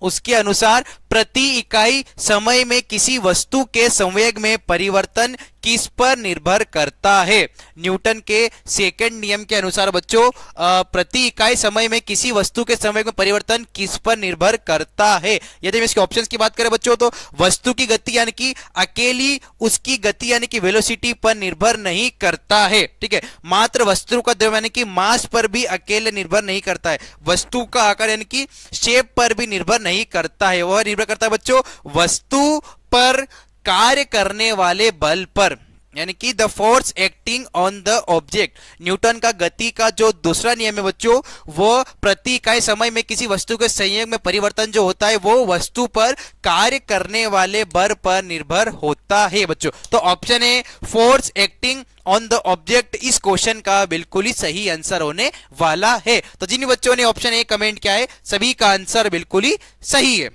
उसके अनुसार प्रति इकाई समय में किसी वस्तु के संवेग में परिवर्तन किस पर निर्भर करता है। न्यूटन के सेकंड नियम के अनुसार बच्चों प्रति इकाई समय में किसी वस्तु के संवेग में परिवर्तन किस पर निर्भर करता है। यदि हम इसके ऑप्शंस की बात करें बच्चों तो वस्तु की गति यानी कि अकेली उसकी गति यानी कि वेलोसिटी पर निर्भर नहीं करता है। ठीक है, मात्र वस्तु का द्रव्य यानी कि मास पर भी अकेले निर्भर नहीं करता है, वस्तु का आकार यानी कि शेप पर भी निर्भर नहीं करता है, वह निर्भर करता है बच्चों वस्तु पर कार्य करने वाले बल पर, यानी कि the force acting on the object. Newton का गति का जो दूसरा नियम है बच्चों वो प्रति इकाई समय में किसी वस्तु के संयोग में परिवर्तन जो होता है वो वस्तु पर कार्य करने वाले बल पर निर्भर होता है बच्चों। तो option a force acting on the object इस क्वेश्चन का बिल्कुल ही सही आंसर होने वाला है। तो जिन बच्चों ने ऑप्शन ए कमेंट किया है सभी का आंसर बिल्कुल ही सही है।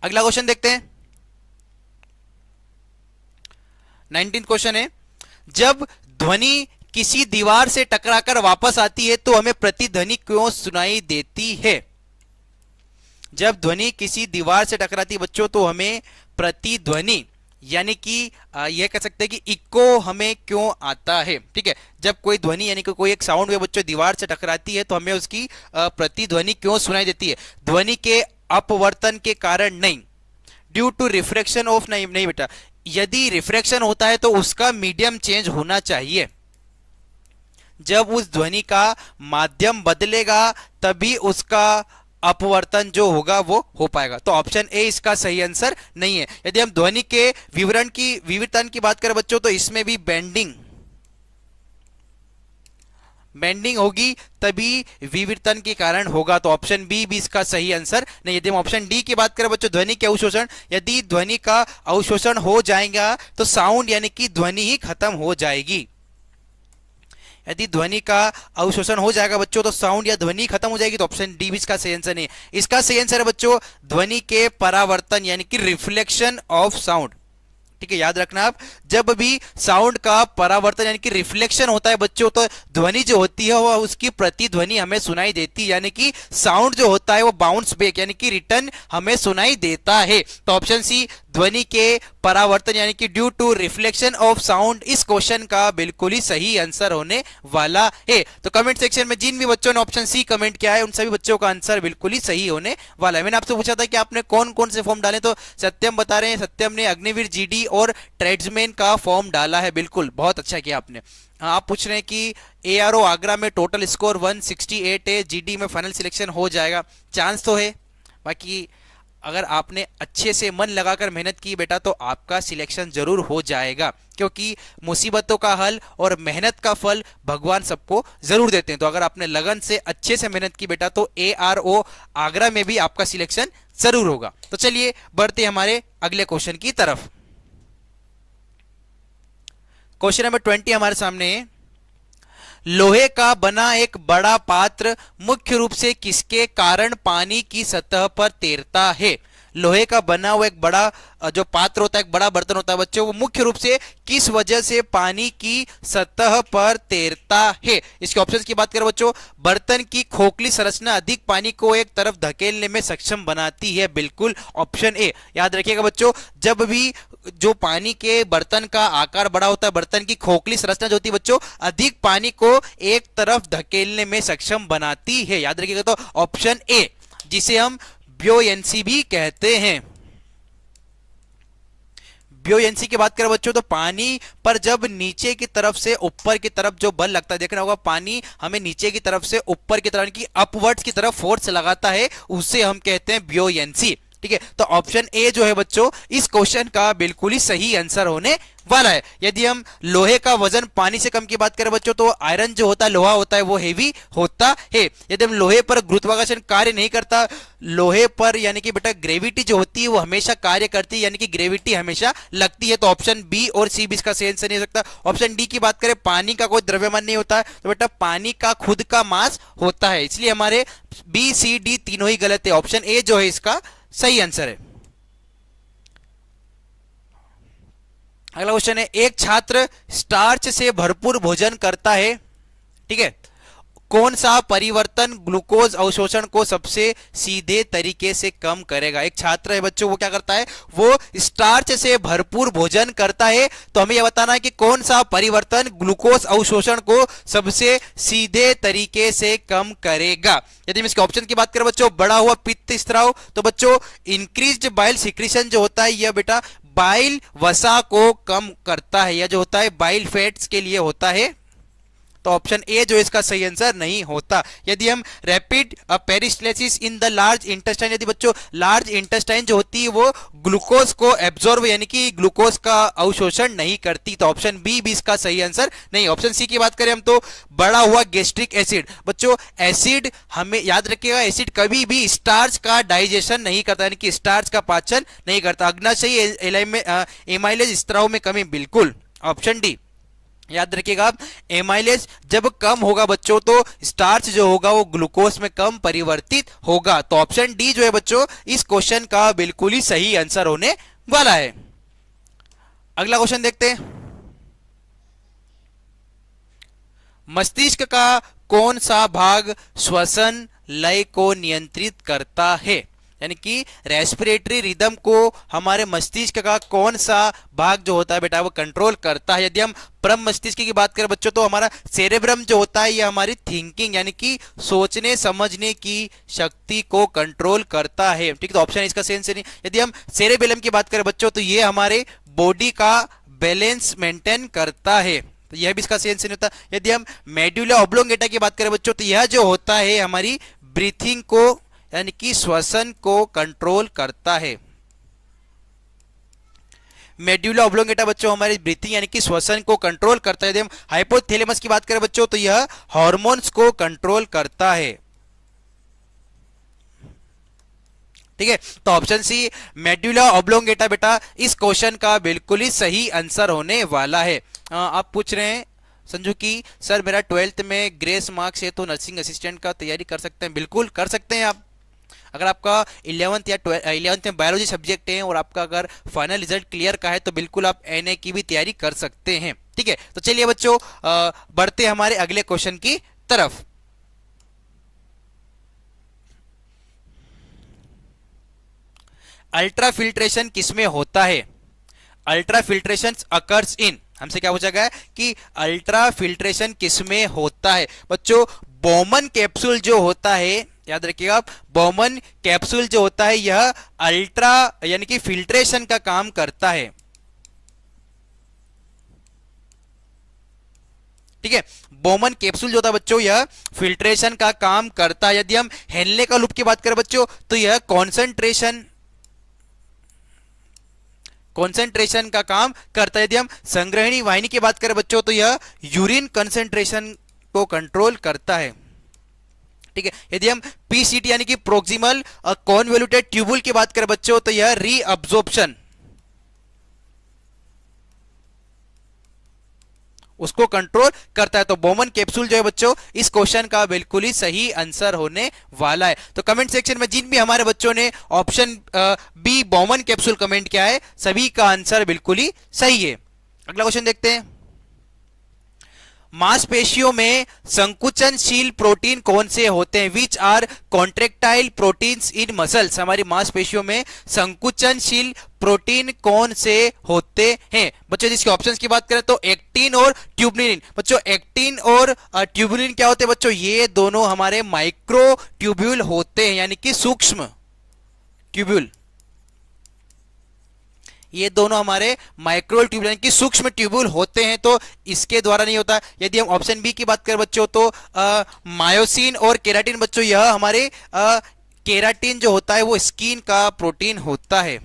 अगला क्वेश्चन देखते हैं। 19 क्वेश्चन है, जब ध्वनि किसी दीवार से टकराकर वापस आती है तो हमें प्रतिध्वनि क्यों सुनाई देती है। जब ध्वनि किसी दीवार से टकराती है बच्चों तो हमें प्रतिध्वनि यानी कि यह कह सकते हैं कि इको हमें क्यों आता है। ठीक है, जब कोई ध्वनि यानी कि कोई एक साउंड वेव बच्चों दीवार से टकराती है तो हमें उसकी प्रतिध्वनि क्यों सुनाई देती है। ध्वनि के अपवर्तन के कारण नहीं, ड्यू टू रिफ्रैक्शन ऑफ, नहीं बेटा, यदि रिफ्रैक्शन होता है तो उसका मीडियम चेंज होना चाहिए। जब उस ध्वनि का माध्यम बदलेगा तभी उसका अपवर्तन जो होगा वो हो पाएगा। तो ऑप्शन ए इसका सही आंसर नहीं है। यदि हम ध्वनि के विवर्तन की बात करें बच्चों, तो इसमें भी बेंडिंग होगी, तभी विवर्तन के कारण होगा। तो ऑप्शन बी भी इसका सही आंसर नहीं। यदि हम ऑप्शन डी की बात करें बच्चों, ध्वनि के अवशोषण, यदि ध्वनि का अवशोषण हो जाएगा तो साउंड यानी कि ध्वनि ही खत्म हो जाएगी। यदि ध्वनि का अवशोषण हो जाएगा बच्चों तो साउंड या ध्वनि खत्म हो जाएगी। तो ऑप्शन डी भी इसका सही आंसर नहीं है। इसका सही आंसर है बच्चों ध्वनि के परावर्तन यानी कि रिफ्लेक्शन ऑफ साउंड। ठीक है, याद रखना आप, जब भी साउंड का परावर्तन यानी कि रिफ्लेक्शन होता है बच्चों, तो ध्वनि जो होती है वह उसकी प्रतिध्वनि हमें सुनाई देती है, यानी कि साउंड जो होता है वो बाउंस बैक यानी कि रिटर्न हमें सुनाई देता है। तो ऑप्शन सी ध्वनि के परावर्तन यानी कि due to reflection of sound इस क्वेश्चन का बिल्कुल ही सही आंसर होने वाला है। तो कमेंट सेक्शन में जिन भी बच्चों ने ऑप्शन सी कमेंट किया है उन सभी बच्चों का आंसर बिल्कुल ही सही होने वाला है। मैंने आपसे पूछा था कि आपने कौन कौन से फॉर्म डाले, तो सत्यम बता रहे हैं सत्यम ने अग्निवीर जीडी और ट्रेड्समैन का फॉर्म डाला है। बिल्कुल, बहुत अच्छा किया आपने। आप पूछ रहे हैं कि एआरओ आगरा में टोटल स्कोर 168 है, जीडी में फाइनल सिलेक्शन हो जाएगा, चांस तो है। बाकी अगर आपने अच्छे से मन लगाकर मेहनत की बेटा तो आपका सिलेक्शन जरूर हो जाएगा, क्योंकि मुसीबतों का हल और मेहनत का फल भगवान सबको जरूर देते हैं। तो अगर आपने लगन से अच्छे से मेहनत की बेटा तो एआरओ आगरा में भी आपका सिलेक्शन जरूर होगा। तो चलिए बढ़ते हमारे अगले क्वेश्चन की तरफ। क्वेश्चन नंबर 20 हमारे सामने है। लोहे का बना एक बड़ा पात्र मुख्य रूप से किसके कारण पानी की सतह पर तैरता है? लोहे का बना हुआ एक बड़ा जो पात्र होता है, एक बड़ा बर्तन होता है बच्चों, वो मुख्य रूप से किस वजह से पानी की सतह पर तैरता है? इसके ऑप्शंस की बात करें बच्चों, बर्तन की खोखली संरचना अधिक पानी को एक तरफ धकेलने में सक्षम बनाती है। बिल्कुल ऑप्शन ए। याद रखिएगा बच्चों, जब भी जो पानी के बर्तन का आकार बड़ा होता है, बर्तन की खोखली संरचना जो होती है बच्चों, अधिक पानी को एक तरफ धकेलने में सक्षम बनाती है। याद रखिएगा, तो ऑप्शन ए, जिसे हम ब्योयेंसी भी कहते हैं। ब्योयेंसी की बात करें बच्चों, तो पानी पर जब नीचे की तरफ से ऊपर की तरफ जो बल लगता है, देखना होगा पानी हमें नीचे की तरफ से ऊपर की तरफ की अपवर्ड्स की तरफ फोर्स लगाता है, उसे हम कहते हैं ब्योयेंसी। ठीक है, तो ऑप्शन ए जो है बच्चों इस क्वेश्चन का बिल्कुल ही सही आंसर होने वाला है। यदि हम लोहे का वजन पानी से कम की बात करें बच्चों, तो आयरन जो होता है, लोहा होता है, वो हेवी होता है। यदि हम लोहे पर गुरुत्वाकर्षण कार्य नहीं करता, लोहे पर यानी कि बेटा ग्रेविटी जो होती है वो हमेशा कार्य करती है, यानी कि ग्रेविटी हमेशा लगती है। तो ऑप्शन बी और सी भी इसका सही आंसर नहीं हो सकता। ऑप्शन डी की बात करें, पानी का कोई द्रव्यमान नहीं होता है, तो बेटा पानी का खुद का मास होता है। इसलिए हमारे बी सी डी तीनों ही गलत है। ऑप्शन ए जो है इसका सही आंसर है। अगला क्वेश्चन है, एक छात्र स्टार्च से भरपूर भोजन करता है, ठीक है, कौन सा परिवर्तन ग्लूकोज अवशोषण को सबसे सीधे तरीके से कम करेगा? एक छात्र है बच्चों, वो क्या करता है, वो स्टार्च से भरपूर भोजन करता है, तो हमें यह बताना है कि कौन सा परिवर्तन ग्लूकोज अवशोषण को सबसे सीधे तरीके से कम करेगा। यदि हम इसके ऑप्शन की बात करें बच्चों, बढ़ा हुआ पित्त स्त्राव, तो बच्चों इंक्रीज्ड बाइल सिक्रीशन जो होता है यह बेटा बाइल वसा को कम करता है, यह जो होता है बाइल फैट्स के लिए होता है। तो ऑप्शन ए जो इसका सही आंसर नहीं होता। यदि हम rapid peristalsis in the large intestine, यदि बच्चों लार्ज इंटेस्टाइन जो होती है वो ग्लूकोज को एब्जॉर्ब यानी कि ग्लूकोज का अवशोषण नहीं करती, तो ऑप्शन बी भी इसका सही आंसर नहीं। ऑप्शन सी की बात करें हम, तो बढ़ा हुआ गैस्ट्रिक एसिड, बच्चों एसिड हमें याद रखिएगा, एसिड कभी भी स्टार्च का डाइजेशन नहीं करता, यानी कि स्टार्च का पाचन नहीं करता। अग्नाशयी एमाइलेज स्त्राव में कमी, बिल्कुल ऑप्शन डी। याद रखिएगा आप, एमाइलेज जब कम होगा बच्चों तो स्टार्च जो होगा वो ग्लूकोज में कम परिवर्तित होगा। तो ऑप्शन डी जो है बच्चों इस क्वेश्चन का बिल्कुल ही सही आंसर होने वाला है। अगला क्वेश्चन देखते हैं, मस्तिष्क का कौन सा भाग श्वसन लय को नियंत्रित करता है? यानी कि रेस्पिरेटरी रिदम को हमारे मस्तिष्क का कौन सा भाग जो होता है बेटा वो कंट्रोल करता है? यदि हम परम मस्तिष्क की बात करें बच्चों, तो हमारा सेरेब्रम जो होता है ये हमारी थिंकिंग यानी कि सोचने समझने की शक्ति को कंट्रोल करता है। ठीक है, तो ऑप्शन इसका सेंस नहीं। यदि हम सेरेबेलम की बात करें बच्चों, तो ये हमारे बॉडी का बैलेंस मेंटेन करता है, तो यह भी इसका सेंस नहीं होता। यदि हम मेडुला ऑब्लोंगेटा की बात करें बच्चों, तो यह जो होता है हमारी ब्रीथिंग को यानी कि श्वसन को कंट्रोल करता है। मेड्यूला ऑब्लोंगेटा बच्चों हमारे ब्रीथिंग यानी कि श्वसन को कंट्रोल करता है। यदि हम हाइपोथैलेमस की बात करें बच्चों तो यह हार्मोन्स को कंट्रोल करता है। ठीक है, तो ऑप्शन सी मेड्यूला ऑब्लोंगेटा बेटा इस क्वेश्चन का बिल्कुल ही सही आंसर होने वाला है। आप पूछ रहे हैं संजू की सर मेरा 12th में ग्रेस मार्क्स है तो नर्सिंग असिस्टेंट का तैयारी कर सकते हैं? बिल्कुल कर सकते हैं आप। अगर आपका 11th या 11th में बायोलॉजी सब्जेक्ट है और आपका अगर फाइनल रिजल्ट क्लियर का है तो बिल्कुल आप एनए की भी तैयारी कर सकते हैं। ठीक है, तो चलिए बच्चों बढ़ते हमारे अगले क्वेश्चन की तरफ। अल्ट्रा फिल्ट्रेशन किसमें होता है? अल्ट्रा फिल्ट्रेशन अकर्स इन, हमसे क्या पूछा गया है कि अल्ट्रा फिल्ट्रेशन किसमें होता है? बच्चों बोमन कैप्सूल जो होता है, याद रखिएगा आप, बोमन कैप्सूल जो होता है यह अल्ट्रा यानी कि फिल्ट्रेशन का काम करता है। ठीक है, बोमन कैप्सूल जो होता है बच्चों यह फिल्ट्रेशन का काम करता है। यदि हम हेनले का लूप की बात करें बच्चों तो यह कॉन्सेंट्रेशन का काम करता है। यदि हम संग्रहणी वाहिनी की बात करें बच्चों तो यह यूरिन कंसेंट्रेशन को कंट्रोल करता है। ठीक है, यदि हम पीसीटी यानी कि प्रोक्सिमल कॉन्वोल्यूटेड ट्यूबुल की बात करें बच्चों तो यह रीअब्जॉर्प्शन उसको कंट्रोल करता है। तो बोमन कैप्सूल जो है बच्चों इस क्वेश्चन का बिल्कुल ही सही आंसर होने वाला है। तो कमेंट सेक्शन में जिन भी हमारे बच्चों ने option B Bowman capsule comment किया है सभी का आंसर बिल्कुल ही सही है। अगला क्वेश्चन देखते हैं। मांसपेशियों में संकुचनशील प्रोटीन कौन से होते हैं? Which are contractile proteins in muscles. हमारी मांसपेशियों में संकुचनशील प्रोटीन कौन से होते हैं बच्चों? जिसके ऑप्शंस की बात करें तो एक्टिन और ट्यूबुलिन। बच्चों एक्टिन और ट्यूबुलिन क्या होते हैं बच्चों? ये दोनों हमारे माइक्रो ट्यूब्यूल होते हैं यानी कि सूक्ष्म ट्यूब्यूल। ये दोनों हमारे माइक्रो ट्यूब्यूल यानी कि सूक्ष्म ट्यूब्यूल होते हैं, तो इसके द्वारा नहीं होता। यदि हम ऑप्शन बी की बात करें बच्चों तो मायोसिन और केराटिन बच्चों यह हमारे केराटिन जो होता है वो स्किन का प्रोटीन होता है।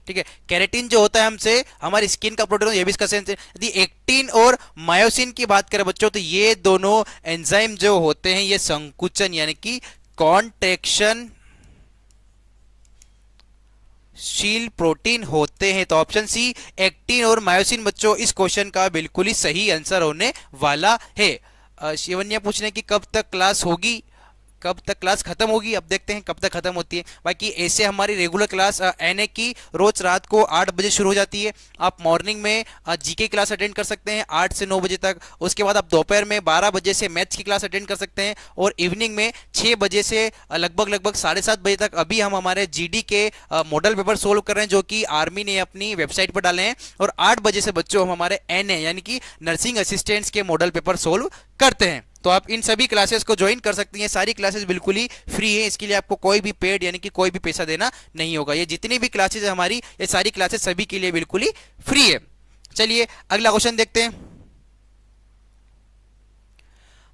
ठीक है, केराटिन जो होता है हमसे हमारी स्किन का प्रोटीन ये भी इसका सेंस है। यदि एक्टिन और मायोसिन की बात करें बच्चों तो ये दोनों एंजाइम जो होते हैं ये संकुचन यानी कि कॉन्ट्रैक्शन शील प्रोटीन होते हैं। तो ऑप्शन सी एक्टिन और मायोसिन बच्चों इस क्वेश्चन का बिल्कुल ही सही आंसर होने वाला है। शिवन्या पूछ रहे हैं कि कब तक क्लास होगी, कब तक क्लास खत्म होगी? अब देखते हैं कब तक खत्म होती है। बाकी ऐसे हमारी रेगुलर क्लास एनए की रोज रात को 8 बजे शुरू हो जाती है। आप मॉर्निंग में जीके क्लास अटेंड कर सकते हैं 8 से 9 बजे तक। उसके बाद आप दोपहर में 12 बजे से मैथ्स की क्लास अटेंड कर सकते हैं और इवनिंग में 6 बजे से लगभग 7:30 बजे तक अभी हम हमारे जीडी के मॉडल पेपर सोल्व कर रहे हैं जो कि आर्मी ने अपनी वेबसाइट पर डाले हैं। और 8 बजे से बच्चों हम हमारे एनए यानी कि नर्सिंग असिस्टेंट्स के मॉडल पेपर सोल्व करते हैं। तो आप इन सभी क्लासेस को ज्वाइन कर सकती हैं। सारी क्लासेस बिल्कुल ही फ्री है, इसके लिए आपको कोई भी पेड यानी कि कोई भी पैसा देना नहीं होगा। ये जितनी भी क्लासेस है हमारी ये सारी क्लासेस सभी के लिए बिल्कुल ही फ्री है। चलिए अगला क्वेश्चन देखते हैं।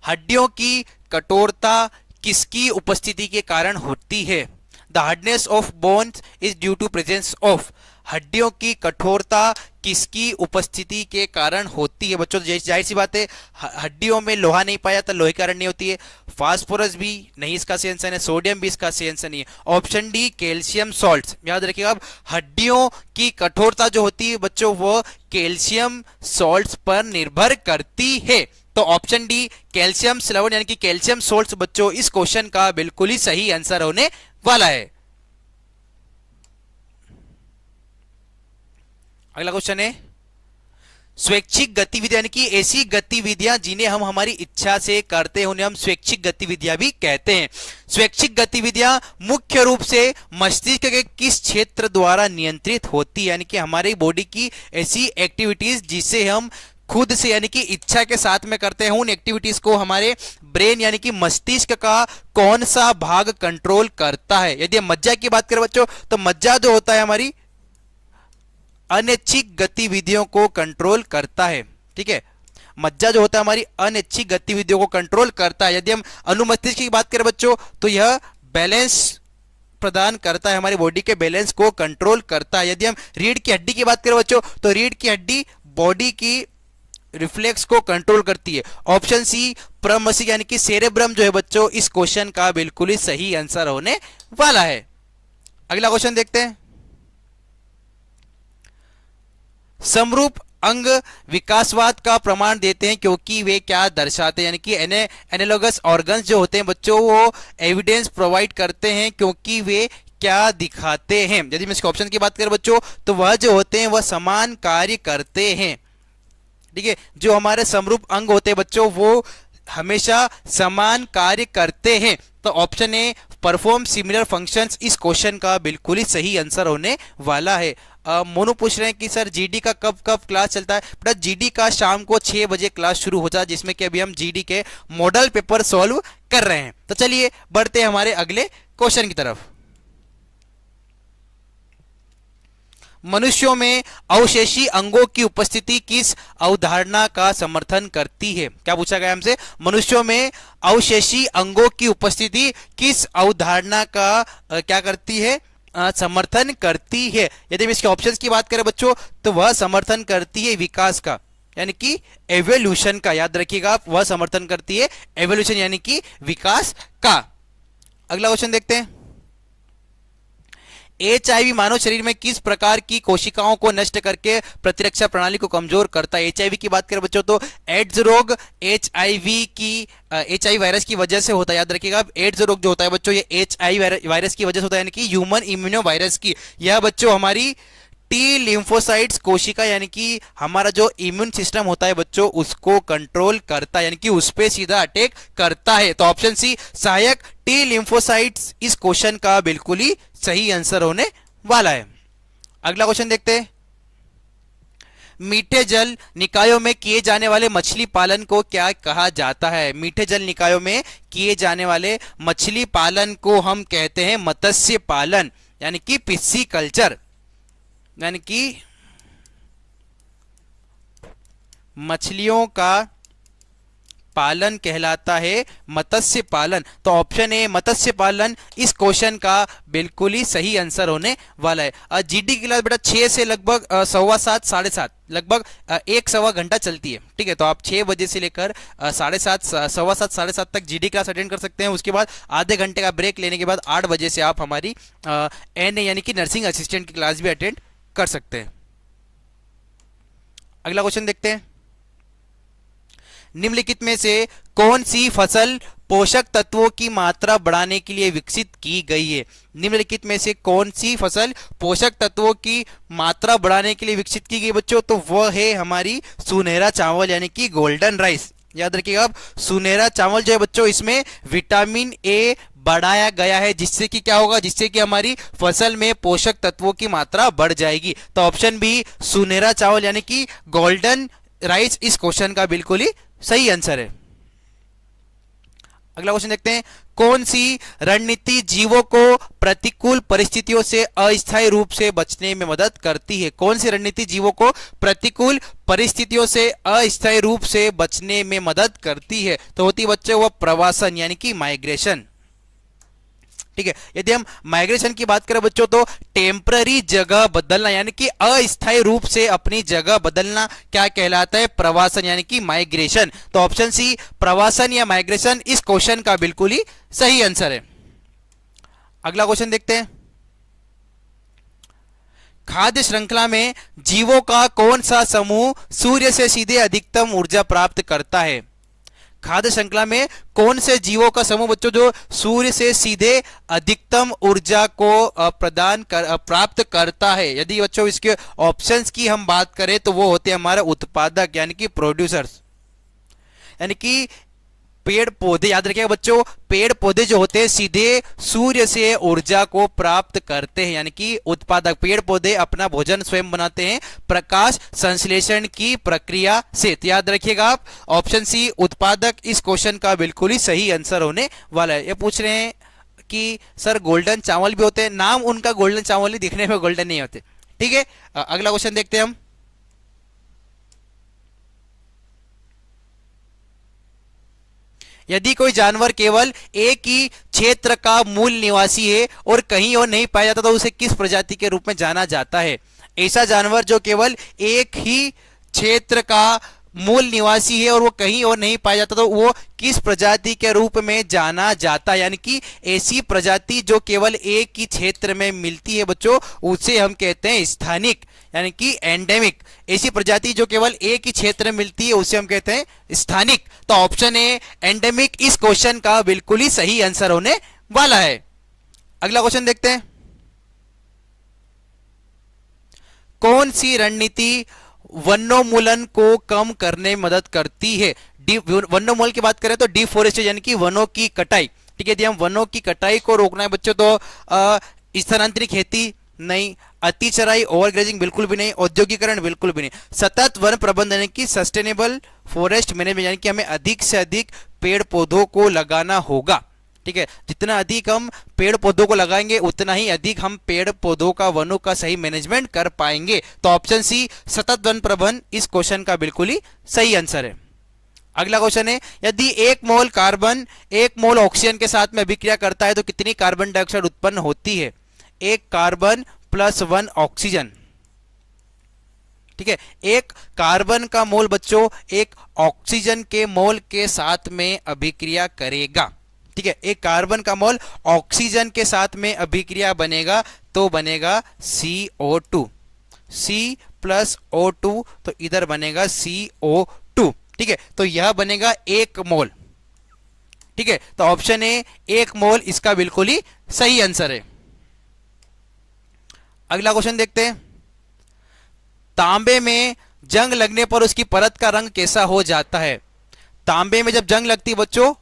हड्डियों की कठोरता किसकी उपस्थिति के कारण होती है? The hardness of bones is due to presence of. हड्डियों की कठोरता किसकी उपस्थिति के कारण होती है बच्चों? जाहिर सी बात है हड्डियों में लोहा नहीं पाया तो लोहे के कारण नहीं होती है। फास्फोरस भी नहीं इसका सही आंसर है, सोडियम भी इसका सही आंसर नहीं है। Option D calcium salts. याद रखिएगा आप हड्डियों की कठोरता जो होती है बच्चों वो कैल्शियम सॉल्ट्स पर निर्भर करती है। तो ऑप्शन डी कैल्शियम स्लवण यानी कि कैल्शियम सॉल्ट्स बच्चों इस क्वेश्चन का बिल्कुल ही सही आंसर होने वाला है। अगला क्वेश्चन है स्वैच्छिक गतिविधियां यानी कि ऐसी गतिविधियां जिन्हें हम हमारी इच्छा से करते हैं उन्हें हम स्वैच्छिक गतिविधियां भी कहते हैं। स्वैच्छिक गतिविधियां मुख्य रूप से मस्तिष्क के किस क्षेत्र द्वारा नियंत्रित होती है? यानी कि हमारी बॉडी की ऐसी एक्टिविटीज जिसे हम खुद से यानी कि इच्छा के साथ में करते हैं उन एक्टिविटीज को हमारे ब्रेन यानी कि मस्तिष्क का कौन सा भाग कंट्रोल करता है? यदि हम मज्जा की बात करें बच्चों तो मज्जा जो होता है हमारी अनैच्छिक गतिविधियों को कंट्रोल करता है। ठीक है, मज्जा जो होता है हमारी अनैच्छिक गतिविधियों को कंट्रोल करता है। यदि हम अनुमस्तिष्क की बात करें बच्चों तो यह बैलेंस प्रदान करता है, हमारी बॉडी के बैलेंस को कंट्रोल करता है। यदि हम रीढ़ की हड्डी की बात करें बच्चों तो रीढ़ की हड्डी बॉडी की रिफ्लेक्स को कंट्रोल करती है। ऑप्शन सी प्रमस्तिष्क यानी कि सेरेब्रम जो है बच्चों इस क्वेश्चन का बिल्कुल ही सही आंसर होने वाला है। अगला क्वेश्चन देखते हैं। समरूप अंग विकासवाद का प्रमाण देते हैं क्योंकि वे क्या दर्शाते हैं, यानी कि एनालॉगस ऑर्गन्स जो होते हैं बच्चों वो एविडेंस प्रोवाइड करते हैं क्योंकि वे क्या दिखाते हैं। यदि मैं इसके ऑप्शन की बात करें बच्चों तो वह जो होते हैं वह समान कार्य करते हैं। ठीक है, जो हमारे समरूप अंग होते हैं बच्चों वो हमेशा समान कार्य करते हैं। तो option A perform similar functions इस क्वेश्चन का बिल्कुल ही सही आंसर होने वाला है। मोनू पूछ रहे हैं कि सर जीडी का कब कब क्लास चलता है। बेटा जीडी का शाम को 6 बजे क्लास शुरू होता है जिसमें कि अभी हम जीडी के मॉडल पेपर सॉल्व कर रहे हैं। तो चलिए बढ़ते हैं हमारे अगले क्वेश्चन की तरफ। मनुष्यों में अवशेषी अंगों की उपस्थिति किस अवधारणा का समर्थन करती है। क्या पूछा गया हमसे, मनुष्यों में अवशेषी अंगों की उपस्थिति किस अवधारणा का क्या करती है, समर्थन करती है। यदि हम इसके ऑप्शंस की बात करें बच्चों तो वह समर्थन करती है विकास का यानी कि एवोल्यूशन का। याद रखिएगा आप, वह समर्थन करती है एवोल्यूशन यानी कि विकास का। अगला क्वेश्चन देखते हैं। एचआईवी मानव शरीर में किस प्रकार की कोशिकाओं को नष्ट करके प्रतिरक्षा प्रणाली को कमजोर करता है। एचआईवी की बात करें बच्चों तो एड्स रोग एचआईवी वायरस की वजह से होता है। याद रखिएगा एड्स रोग जो होता है बच्चों ये एचआईवी वायरस की वजह से होता है यानी कि ह्यूमन इम्यूनो वायरस की। यह बच्चों हमारी टी लिम्फोसाइट्स कोशिका यानी कि हमारा जो इम्यून सिस्टम होता है बच्चों उसको कंट्रोल करता है यानी कि उस पर सीधा अटैक करता है। तो ऑप्शन सी सहायक टी लिम्फोसाइट्स इस क्वेश्चन का बिल्कुल ही सही आंसर होने वाला है। अगला क्वेश्चन देखते हैं। मीठे जल निकायों में किए जाने वाले मछली पालन को क्या कहा जाता है। मीठे जल निकायों में किए जाने वाले मछली पालन को हम कहते हैं मत्स्य पालन यानी कि पिस्सी कल्चर, यानी कि मछलियों का पालन कहलाता है मत्स्य पालन। तो ऑप्शन ए मत्स्य पालन इस क्वेश्चन का बिल्कुल ही सही आंसर होने वाला है। जीडी की क्लास बेटा 6 से लगभग 7:15 7:30 लगभग 1-1.25 घंटा चलती है। ठीक है, तो आप 6 बजे से लेकर 7:30 7:15 7:30 तक जीडी क्लास अटेंड कर सकते हैं। उसके बाद आधे घंटे का ब्रेक लेने के बाद 8 बजे से आप हमारी एनए यानी कि नर्सिंग असिस्टेंट की क्लास भी अटेंड कर सकते हैं। अगला क्वेश्चन देखते हैं। निम्नलिखित में से कौन सी फसल पोषक तत्वों की मात्रा बढ़ाने के लिए विकसित की गई है। निम्नलिखित में से कौन सी फसल पोषक तत्वों की मात्रा बढ़ाने के लिए विकसित की गई बच्चों तो वह है हमारी सुनहरा चावल यानी कि गोल्डन राइस। याद रखिएगा आप, सुनहरा चावल जो है बच्चों इसमें विटामिन ए बढ़ाया गया है जिससे कि क्या होगा, जिससे कि हमारी फसल में पोषक तत्वों की मात्रा बढ़ जाएगी। तो ऑप्शन बी सुनहरा चावल यानी कि गोल्डन राइस इस क्वेश्चन का बिल्कुल ही सही आंसर है। अगला क्वेश्चन देखते हैं। कौन सी रणनीति जीवों को प्रतिकूल परिस्थितियों से अस्थायी रूप से बचने में मदद करती है। कौन सी रणनीति जीवों को प्रतिकूल परिस्थितियों से अस्थायी रूप से बचने में मदद करती है तो होती बच्चों वह प्रवासन यानी कि माइग्रेशन। ठीक है, यदि हम माइग्रेशन की बात करें बच्चों तो टेम्पररी जगह बदलना यानी कि अस्थायी रूप से अपनी जगह बदलना क्या कहलाता है, प्रवासन यानी कि माइग्रेशन। तो ऑप्शन सी प्रवासन या माइग्रेशन इस क्वेश्चन का बिल्कुल ही सही आंसर है। अगला क्वेश्चन देखते हैं। खाद्य श्रृंखला में जीवों का कौन सा समूह सूर्य से सीधे अधिकतम ऊर्जा प्राप्त करता है। खाद्य श्रृंखला में कौन से जीवों का समूह बच्चों जो सूर्य से सीधे अधिकतम ऊर्जा को प्राप्त करता है। यदि बच्चों इसके ऑप्शंस की हम बात करें तो वो होते हैं हमारे उत्पादक यानी कि प्रोड्यूसर्स, यानी कि पेड़ पौधे। याद रखिएगा बच्चों, पेड़ पौधे जो होते हैं सीधे सूर्य से ऊर्जा को प्राप्त करते हैं यानी कि उत्पादक। पेड़ पौधे अपना भोजन स्वयं बनाते हैं प्रकाश संश्लेषण की प्रक्रिया से। तो याद रखिएगा आप, ऑप्शन सी उत्पादक इस क्वेश्चन का बिल्कुल ही सही आंसर होने वाला है। ये पूछ रहे हैं कि सर गोल्डन चावल भी होते हैं, नाम उनका गोल्डन चावल ही, दिखने में गोल्डन नहीं होते। ठीक है, अगला क्वेश्चन देखते हैं हम। यदि कोई जानवर केवल एक ही क्षेत्र का मूल निवासी है और कहीं और नहीं पाया जाता तो उसे किस प्रजाति के रूप में जाना जाता है? ऐसा जानवर जो केवल एक ही क्षेत्र का मूल निवासी है और वो कहीं और नहीं पाया जाता तो वो किस प्रजाति के रूप में जाना जाता है? यानी कि ऐसी प्रजाति जो केवल एक ही क्षेत्र में मिलती है बच्चों, उसे हम कहते हैं स्थानिक, यानी कि एंडेमिक। ऐसी प्रजाति जो केवल एक ही क्षेत्र में मिलती है उसे हम कहते हैं स्थानिक। तो ऑप्शन ए एंडेमिक इस क्वेश्चन का बिल्कुल ही सही आंसर होने वाला है। अगला क्वेश्चन देखते हैं। कौन सी रणनीति वनोन्मूलन को कम करने में मदद करती है? वनोन्मूलन की बात करें तो डिफोरेस्टेशन यानी कि वनों की कटाई। ठीक है, यदि हम वनों की कटाई को रोकना है बच्चों तो स्थानांतरित खेती नहीं, अति चराई ओवरग्रेजिंग बिल्कुल भी नहीं, औद्योगिकरण बिल्कुल भी नहीं, सतत वन प्रबंधन यानी कि सस्टेनेबल फॉरेस्ट मैनेजमेंट यानी कि हमें अधिक से अधिक पेड़ पौधों को लगाना होगा। ठीक है, जितना अधिक हम पेड़ पौधों को लगाएंगे उतना ही अधिक हम पेड़ पौधों का वनों का सही मैनेजमेंट कर पाएंगे। तो ऑप्शन सी सतत वन प्रबंधन इस क्वेश्चन का बिल्कुल ही सही आंसर है। अगला क्वेश्चन है, यदि 1 मोल कार्बन 1 मोल ऑक्सीजन के साथ में अभिक्रिया करता है तो कितनी कार्बन डाइऑक्साइड उत्पन्न होती है? 1 कार्बन प्लस 1 ऑक्सीजन। ठीक है, 1 कार्बन का मोल बच्चों 1 ऑक्सीजन के मोल के साथ में अभिक्रिया करेगा। ठीक है, 1 कार्बन का मोल ऑक्सीजन के साथ में अभिक्रिया बनेगा तो बनेगा CO2, C प्लस O2 तो इधर बनेगा CO2। ठीक है, तो यह बनेगा 1 मोल। ठीक है, तो ऑप्शन ए 1 मोल इसका बिल्कुल ही सही आंसर है। अगला क्वेश्चन देखते हैं। तांबे में जंग लगने पर उसकी परत का रंग कैसा हो जाता है? तांबे में जब जंग लगती है बच्चों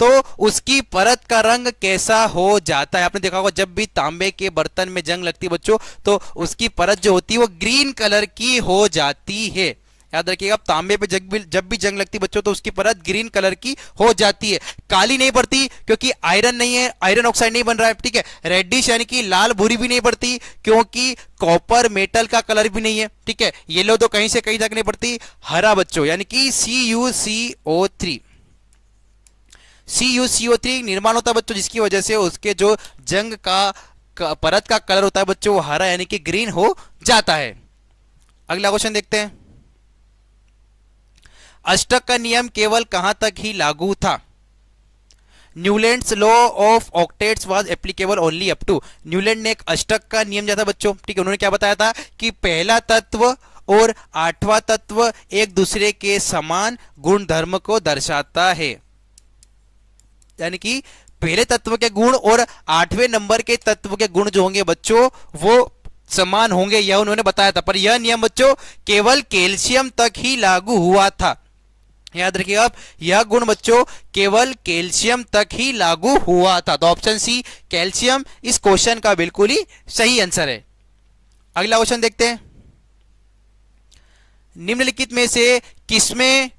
तो उसकी परत का रंग कैसा हो जाता है? आपने देखा होगा जब भी तांबे के बर्तन में जंग लगती है बच्चों तो उसकी परत जो होती है वो ग्रीन कलर की हो जाती है। याद रखिएगा, तांबे पे जब भी जंग लगती है बच्चों तो उसकी परत ग्रीन कलर की हो जाती है। काली नहीं पड़ती क्योंकि आयरन नहीं है, आयरन ऑक्साइड नहीं बन रहा है। ठीक है, रेडिश यानी कि लाल भूरी भी नहीं पड़ती क्योंकि कॉपर मेटल का कलर भी नहीं है। ठीक है, येलो तो कहीं से कहीं तक नहीं पड़ती। हरा बच्चों यानी कि CuCO3 CuCO3 निर्माण होता है बच्चों, जिसकी वजह से उसके जो जंग का परत का कलर होता है बच्चों वो हरा यानी कि ग्रीन हो जाता है। अगला क्वेश्चन देखते हैं। अष्टक का नियम केवल कहां तक ही लागू था? Newlands law of octaves was applicable only up to. Newland ने एक अष्टक का नियम दिया था बच्चों। ठीक है, उन्होंने क्या बताया था कि पहला तत्व और 8वां तत्व एक दूसरे के समान गुण धर्म को दर्शाता है। यानी कि पहले तत्व के गुण और 8वें नंबर के तत्व के गुण जो होंगे बच्चों वो समान होंगे, यह उन्होंने बताया था। पर यह नियम बच्चों केवल कैल्शियम तक ही लागू हुआ था। याद रखिए आप, यह गुण बच्चों केवल कैल्शियम तक ही लागू हुआ था। तो ऑप्शन सी कैल्शियम इस क्वेश्चन का बिल्कुल ही सही आंसर है। अगला क्वेश्चन देखते हैं। निम्नलिखित में से किसमें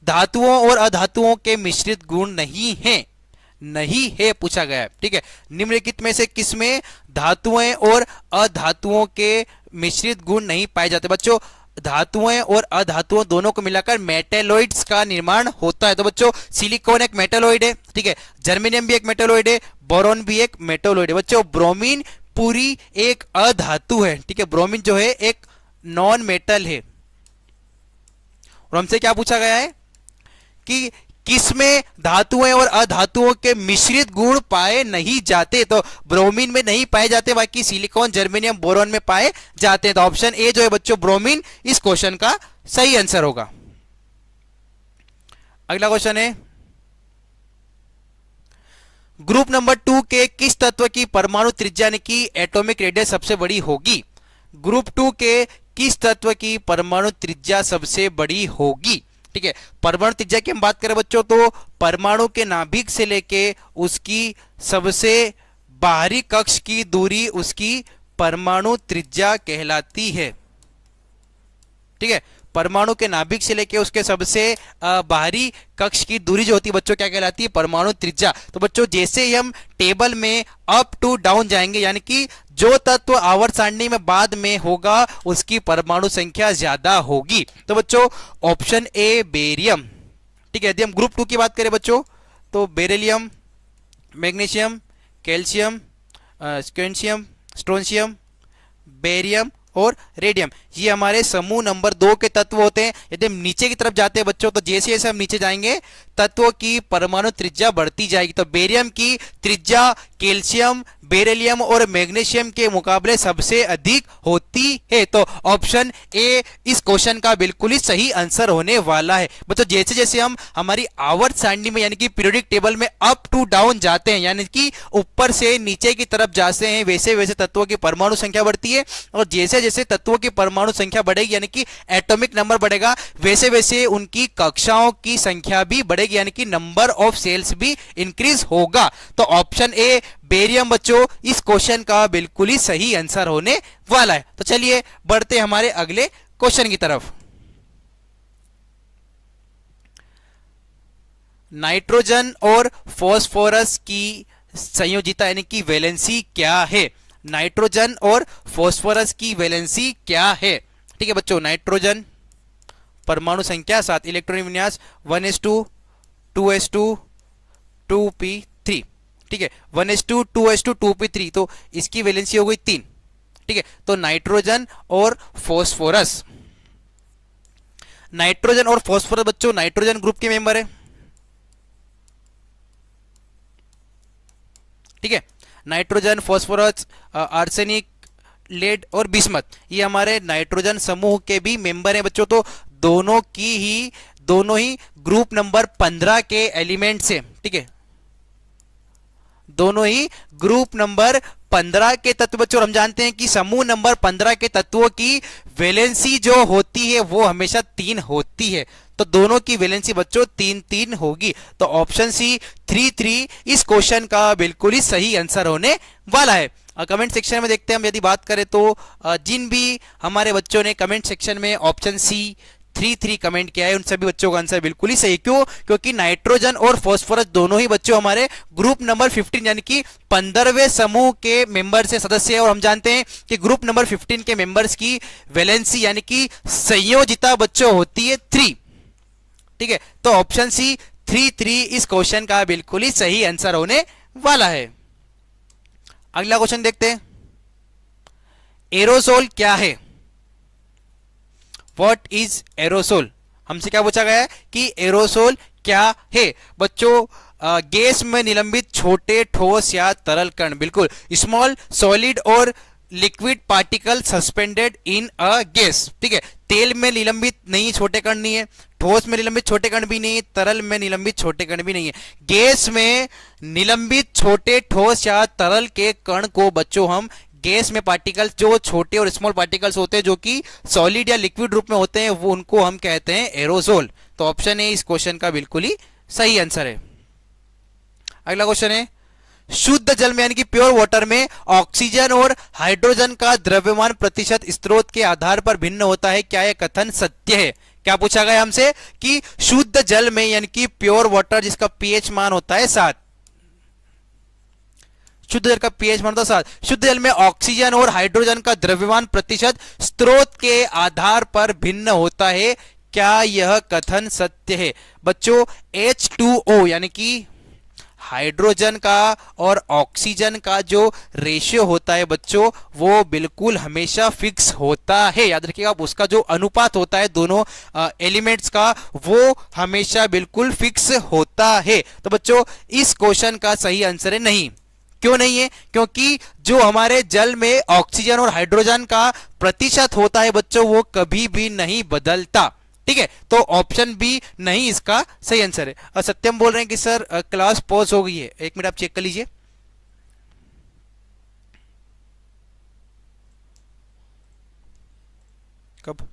धातुओं और अधातुओं के मिश्रित गुण नहीं है? नहीं है पूछा गया है। ठीक है, निम्नलिखित में से किसमें धातुएं और अधातुओं के मिश्रित गुण नहीं पाए जाते? बच्चों धातुएं और अधातुओं दोनों को मिलाकर मेटेलॉइड्स का निर्माण होता है। तो बच्चों सिलिकॉन एक मेटेलॉइड है। ठीक है, जर्मेनियम भी एक मेटेलॉइड है, बोरॉन भी एक मेटेलॉइड है। बच्चों ब्रोमीन पूरी एक अधातु है। ठीक है, ब्रोमीन जो है एक नॉन मेटल है। और हमसे क्या पूछा गया है कि किसमें धातुएं और अधातुओं के मिश्रित गुण पाए नहीं जाते? तो ब्रोमीन में नहीं पाए जाते, बाकी सिलिकॉन जर्मेनियम बोरॉन में पाए जाते हैं। तो ऑप्शन ए जो है बच्चों ब्रोमीन इस क्वेश्चन का सही आंसर होगा। अगला क्वेश्चन है, ग्रुप नंबर 2 के किस तत्व की परमाणु त्रिज्या यानी कि एटॉमिक रेडियस सबसे बड़ी होगी? ग्रुप 2 के किस तत्व की परमाणु त्रिज्या सबसे बड़ी होगी? ठीक है, परमाणु त्रिज्या की हम बात करें बच्चों तो परमाणु के नाभिक से लेके उसकी सबसे बाहरी कक्ष की दूरी उसकी परमाणु त्रिज्या कहलाती है। ठीक है, परमाणु के नाभिक से लेके उसके सबसे बाहरी कक्ष की दूरी जो होती है बच्चों क्या कहलाती है? परमाणु त्रिज्या। तो बच्चों जैसे ही हम टेबल में अप टू डाउन जाएंगे यानी कि जो तत्व आवर्त सारणी में बाद में होगा उसकी परमाणु संख्या ज्यादा होगी। तो बच्चों ऑप्शन ए बेरियम। ठीक है। यदि हम ग्रुप 2 की बात करें बच्चों, तो beryllium, magnesium, calcium, strontium, strontium, barium और रेडियम, ये हमारे समूह नंबर 2 के तत्व होते हैं। यदि हम नीचे की तरफ जाते हैं बच्चों, तो जैसे जैसे हम नीचे जाएंगे तत्वों की परमाणु त्रिज्या बढ़ती जाएगी। तो बेरियम की त्रिज्या कैल्शियम, बेरिलियम और मैग्नीशियम के मुकाबले सबसे अधिक होती है। तो ऑप्शन ए इस क्वेश्चन का बिल्कुल ही सही आंसर होने वाला है। बच्चों जैसे जैसे हम हमारी आवर्त सारणी में यानी कि पीरियोडिक टेबल में अप टू डाउन जाते हैं, यानी कि ऊपर से नीचे की तरफ जाते हैं, वैसे वैसे तत्वों की परमाणु संख्या बढ़ती है। और जैसे जैसे तत्वों की परमाणु संख्या बढ़ेगी यानी कि एटॉमिक नंबर बढ़ेगा, वैसे वैसे उनकी कक्षाओं की संख्या भी बढ़ेगी, यानी कि नंबर ऑफ सेल्स भी इंक्रीज होगा। तो ऑप्शन ए बेरियम बच्चों इस क्वेश्चन का बिल्कुल ही सही आंसर होने वाला है। तो चलिए बढ़ते हमारे अगले क्वेश्चन की तरफ। नाइट्रोजन और फास्फोरस की संयोजिता यानी कि वैलेंसी क्या है? नाइट्रोजन और फास्फोरस की वैलेंसी क्या है? ठीक है बच्चों, नाइट्रोजन परमाणु संख्या 7, इलेक्ट्रॉनिक विन्यास 1s2 2s2 2p3। ठीक है, 1s2 2s2 2p3, तो इसकी वैलेंसी हो गई 3। ठीक है, तो नाइट्रोजन और फास्फोरस, नाइट्रोजन और फास्फोरस बच्चों नाइट्रोजन ग्रुप के मेंबर है। ठीक है, नाइट्रोजन, फास्फोरस, आर्सेनिक, लेड और बिस्मथ, ये हमारे नाइट्रोजन समूह के भी मेंबर हैं बच्चों। तो दोनों ही ग्रुप नंबर 15 के एलिमेंट्स हैं। ठीक है, दोनों ही ग्रुप नंबर 15 के तत्व बच्चों। हम जानते हैं कि समूह नंबर 15 के तत्वों की वैलेंसी जो होती है वो हमेशा 3 होती है। तो दोनों की वैलेंसी बच्चों 3-3 होगी। तो ऑप्शन सी 3-3 इस क्वेश्चन का बिल्कुल ही सही आंसर होने वाला है। कमेंट सेक्शन में देखते हैं हम, यदि बात करें तो जिन भी हमारे बच्चों ने कमेंट सेक्शन में ऑप्शन सी 3-3 कमेंट किया है, उन सभी बच्चों का आंसर बिल्कुल ही सही। क्यों? क्योंकि नाइट्रोजन और फास्फोरस दोनों ही बच्चों हमारे ग्रुप नंबर 15 यानी कि 15वें समूह के मेंबर से सदस्य है। और हम जानते हैं कि ग्रुप नंबर 15 के मेंबर्स की वैलेंसी यानी कि संयोजिता बच्चों होती है 3। ठीक है, तो ऑप्शन सी 3-3 इस क्वेश्चन का बिल्कुल ही सही आंसर होने वाला है। अगला क्वेश्चन देखते हैं, एरोसोल क्या है? What is aerosol? हमसे क्या पूछा गया है कि एरोसोल क्या है? बच्चों गैस में निलंबित छोटे ठोस या तरल कण, बिल्कुल, स्मॉल सॉलिड और liquid particle suspended in a gas. ठीक है, तेल में निलंबित नहीं, छोटे कण नहीं है, ठोस में निलंबित छोटे कण भी नहीं है, तरल में निलंबित छोटे कण भी नहीं है। गैस में निलंबित छोटे ठोस या तरल के कण को बच्चों हम गैस में पार्टिकल्स जो छोटे और स्मॉल पार्टिकल्स होते हैं जो कि सॉलिड या लिक्विड रूप में होते हैं, वो उनको हम कहते हैं एरोसोल। तो ऑप्शन ए इस क्वेश्चन का बिल्कुल ही सही आंसर है। अगला क्वेश्चन है, शुद्ध जल में यानी कि प्योर वाटर में ऑक्सीजन और हाइड्रोजन का द्रव्यमान प्रतिशत स्रोत के आधार पर भिन्न होता है, क्या यह कथन सत्य है? क्या पूछा गया हमसे कि शुद्ध जल में यानी कि प्योर वाटर जिसका पीएच मान होता है 7, शुद्ध जल का पीएच मान होता है 7, शुद्ध जल में ऑक्सीजन और हाइड्रोजन का द्रव्यमान प्रतिशत स्रोत के आधार पर भिन्न होता है, क्या यह कथन सत्य है? बच्चों H2O यानी कि हाइड्रोजन का और ऑक्सीजन का जो रेशियो होता है बच्चों, वो बिल्कुल हमेशा फिक्स होता है। याद रखिएगा, उसका जो अनुपात होता है दोनों एलिमेंट्स का, वो हमेशा बिल्कुल फिक्स होता है। तो बच्चों इस क्वेश्चन का सही आंसर है नहीं। क्यों नहीं है? क्योंकि जो हमारे जल में ऑक्सीजन और हाइड्रोजन का प्रतिशत होता है बच्चों, वो कभी भी नहीं बदलता। ठीक है, तो ऑप्शन बी नहीं इसका सही आंसर है। सत्यम बोल रहे हैं कि सर क्लास पॉज हो गई है, 1 मिनट आप चेक कर लीजिए। कब?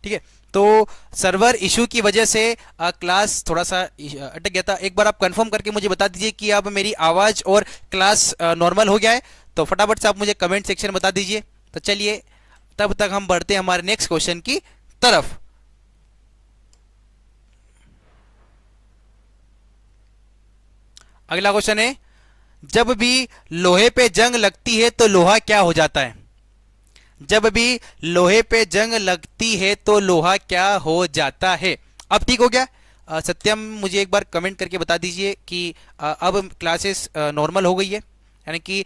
ठीक है, तो सर्वर इशू की वजह से क्लास थोड़ा सा अटक गया था। एक बार आप कंफर्म करके मुझे बता दीजिए कि अब मेरी आवाज और क्लास नॉर्मल हो गया है, तो फटाफट से आप मुझे कमेंट सेक्शन में बता दीजिए। तो चलिए तब तक हम बढ़ते हैं हमारे नेक्स्ट क्वेश्चन की तरफ। अगला क्वेश्चन है, जब भी लोहे पे जंग लगती है तो लोहा क्या हो जाता है? जब भी लोहे पे जंग लगती है तो लोहा क्या हो जाता है। अब ठीक हो गया। सत्यम मुझे एक बार कमेंट करके बता दीजिए कि अब क्लासेस नॉर्मल हो गई है, यानी कि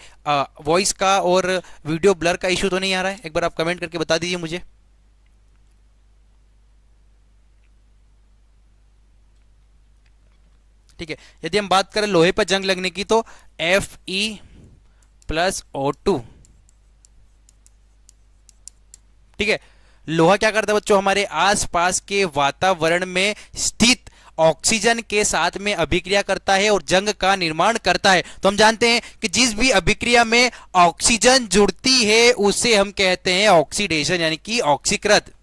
वॉइस का और वीडियो ब्लर का इशू तो नहीं आ रहा है। एक बार आप कमेंट करके बता दीजिए मुझे। ठीक है, यदि हम बात करें लोहे पर जंग लगने की तो Fe+O2। ठीक है, लोहा क्या करता है बच्चों, हमारे आसपास के वातावरण में स्थित ऑक्सीजन के साथ में अभिक्रिया करता है और जंग का निर्माण करता है। तो हम जानते हैं कि जिस भी अभिक्रिया में ऑक्सीजन जुड़ती है उसे हम कहते हैं ऑक्सीडेशन, यानी कि ऑक्सीकृत।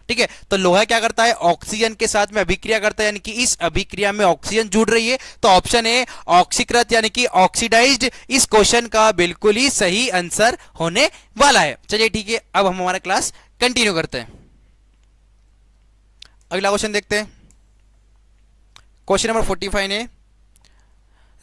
ठीक है, तो लोहा क्या करता है, ऑक्सीजन के साथ में अभिक्रिया करता है, यानी कि इस अभिक्रिया में ऑक्सीजन जुड़ रही है, तो ऑप्शन है ऑक्सीकृत यानी कि ऑक्सीडाइज्ड इस क्वेश्चन का बिल्कुल ही सही आंसर होने वाला है। चलिए ठीक है, अब हम हमारा क्लास कंटिन्यू करते हैं। अगला क्वेश्चन देखते हैं। क्वेश्चन नंबर 45 है,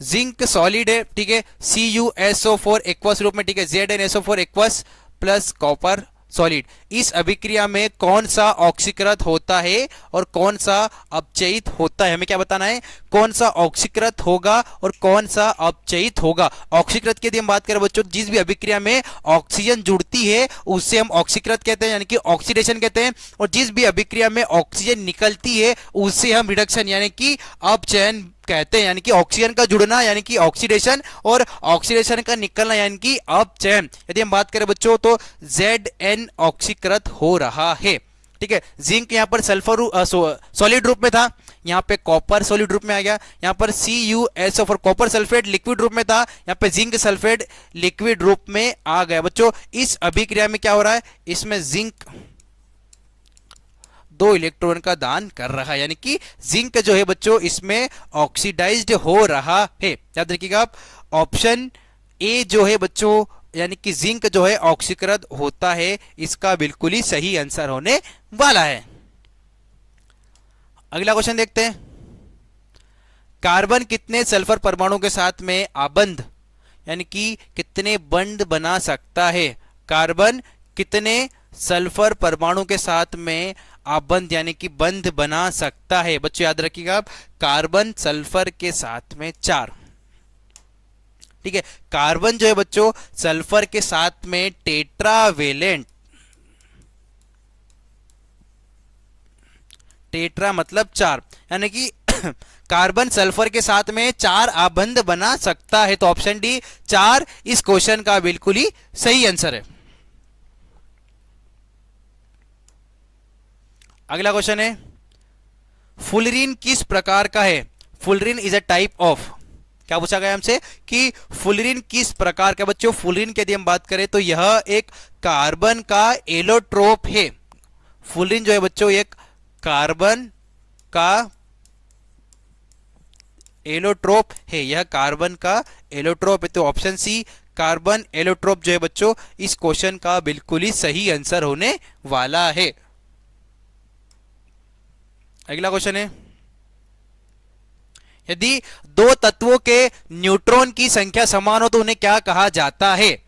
जिंक सॉलिड है, ठीक है, CuSO4 एक्वस रूप में, ठीक है, ZnSO4 aqueous plus copper solid. इस अभिक्रिया में कौन सा ऑक्सीकृत होता है और कौन सा अपचयित होता है। हमें क्या बताना है, कौन सा ऑक्सीकृत होगा और कौन सा अपचयित होगा। ऑक्सीकृत की यदि हम बात करें बच्चों, जिस भी अभिक्रिया में ऑक्सीजन जुड़ती है उससे हम ऑक्सीकृत कहते हैं, यानी कि ऑक्सीडेशन कहते हैं। और जिस भी अभिक्रिया में ऑक्सीजन निकलती है उससे हम रिडक्शन यानी कि अपचयन कहते हैं, यानी कि ऑक्सीजन का जुड़ना यानी कि ऑक्सीडेशन और ऑक्सीडेशन का निकलना यानी कि अपचयन। यदि हम बात करें बच्चों तो Zn ऑक्सीकृत हो रहा है। ठीक है, जिंक यहां पर सल्फर सॉलिड रूप में था, यहां पे कॉपर सॉलिड रूप में आ गया। यहां पर CuSO4 कॉपर सल्फेट लिक्विड रूप में था, यहां पे जिंक सल्फेट लिक्विड रूप में आ गया। बच्चों इस अभिक्रिया में क्या हो रहा है, इसमें जिंक 2 इलेक्ट्रॉन का दान कर रहा है, यानी कि जिंक जो है बच्चों इसमें ऑक्सीडाइज्ड हो रहा है। याद रखिएगा आप, ऑप्शन ए जो है बच्चों यानी कि जिंक जो है ऑक्सीकृत होता है, इसका बिल्कुल ही सही आंसर होने वाला है। अगला क्वेश्चन देखते हैं। कार्बन कितने सल्फर परमाणु के साथ में आबंध यानी कि कितने बंध बना सकता है। कार्बन कितने सल्फर परमाणु के साथ में आबंध यानी कि बंध बना सकता है। बच्चों याद रखिएगा आप, कार्बन सल्फर के साथ में 4। ठीक है, कार्बन जो है बच्चों सल्फर के साथ में टेट्रावेलेंट, टेट्रा मतलब 4, यानी कि कार्बन सल्फर के साथ में 4 आबंध बना सकता है। तो ऑप्शन डी 4 इस क्वेश्चन का बिल्कुल ही सही आंसर है। अगला क्वेश्चन है, फुलरिन किस प्रकार का है। Fullerene is a type of, क्या पूछा गया हमसे कि फुलरिन किस प्रकार का। बच्चों फुलरिन की यदि हम बात करें तो यह एक कार्बन का एलोट्रोप है। फुलरिन जो है बच्चों एक कार्बन का एलोट्रोप है, यह कार्बन का एलोट्रोप है। तो ऑप्शन सी कार्बन एलोट्रोप जो है बच्चों इस क्वेश्चन का बिल्कुल ही सही आंसर होने वाला है। अगला क्वेश्चन है, यदि 2 तत्वों के न्यूट्रॉन की संख्या समान हो तो उन्हें क्या कहा जाता है।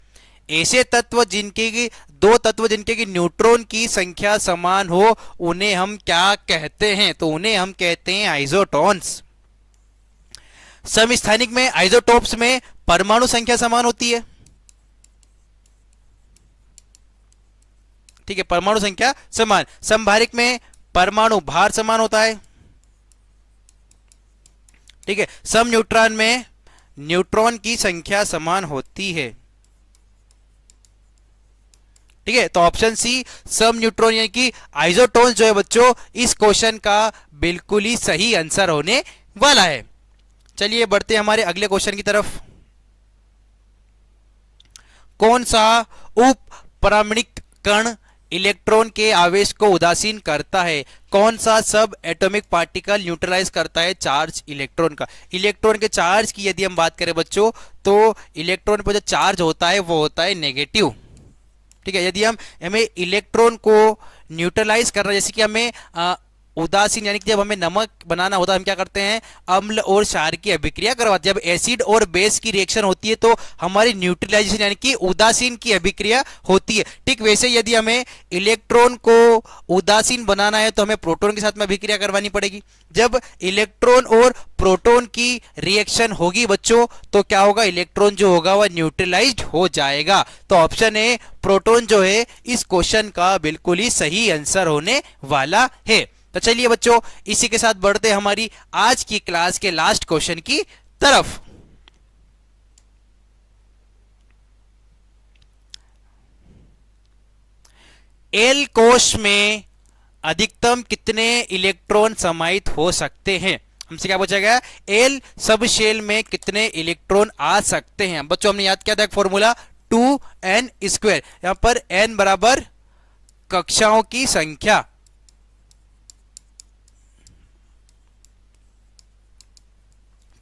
ऐसे तत्व जिनके की 2 तत्व जिनके की न्यूट्रॉन की संख्या समान हो उन्हें हम क्या कहते हैं। तो उन्हें हम कहते हैं आइसोटोन्स। समस्थानिक में आइसोटोप्स में परमाणु संख्या समान होती है। ठीक है, परमाणु संख्या समान। समभारिक में परमाणु भार समान होता है। ठीक है, सम न्यूट्रॉन में न्यूट्रॉन की संख्या समान होती है। ठीक है, तो ऑप्शन सी सम न्यूट्रॉन यानी कि आइसोटोन्स जो है बच्चों इस क्वेश्चन का बिल्कुल ही सही आंसर होने वाला है। चलिए बढ़ते हैं हमारे अगले क्वेश्चन की तरफ। कौन सा उप परमाणुक कण इलेक्ट्रॉन के आवेश को उदासीन करता है। कौन सा सब एटॉमिक पार्टिकल न्यूट्रलाइज करता है चार्ज इलेक्ट्रॉन का। इलेक्ट्रॉन के चार्ज की यदि हम बात करें बच्चों तो इलेक्ट्रॉन पर जो चार्ज होता है वो होता है नेगेटिव। ठीक है, यदि हमें इलेक्ट्रॉन को न्यूट्रलाइज करना, जैसे कि हमें उदासीन यानी कि जब हमें नमक बनाना होता है हम क्या करते हैं, अम्ल और क्षार की अभिक्रिया करवाते हैं। जब एसिड और बेस की रिएक्शन होती है तो हमारी न्यूट्रलाइजेशन यानी कि उदासीन की अभिक्रिया होती है। ठीक वैसे यदि हमें इलेक्ट्रॉन को उदासीन बनाना है तो हमें प्रोटॉन के साथ में अभिक्रिया करवानी पड़ेगी। जब इलेक्ट्रॉन और प्रोटॉन की रिएक्शन होगी बच्चों तो क्या होगा, इलेक्ट्रॉन जो होगा वह न्यूट्रलाइज्ड हो जाएगा। तो ऑप्शन ए प्रोटॉन जो है इस क्वेश्चन का बिल्कुल ही सही आंसर होने वाला है। तो चलिए बच्चों इसी के साथ बढ़ते हमारी आज की क्लास के लास्ट क्वेश्चन की तरफ। एल कोश में अधिकतम कितने इलेक्ट्रॉन समाहित हो सकते हैं? हमसे क्या पूछा गया, एल सब शेल में कितने इलेक्ट्रॉन आ सकते हैं? बच्चों हमने याद किया था एक फॉर्मूला 2n स्क्वायर, यहां पर n बराबर कक्षाओं की संख्या,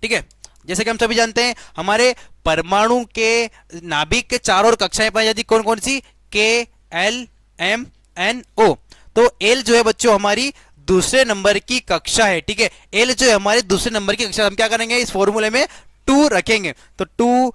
ठीक है। जैसे कि हम सभी जानते हैं हमारे परमाणु के नाभिक के चारों ओर कक्षाएं पाई जाती कौन कौन सी, के एल एम एन ओ। तो एल जो है बच्चों हमारी दूसरे नंबर की कक्षा है, ठीक है। एल जो है हमारे दूसरे नंबर की कक्षा, हम क्या करेंगे इस फॉर्मूले में 2 रखेंगे, तो 2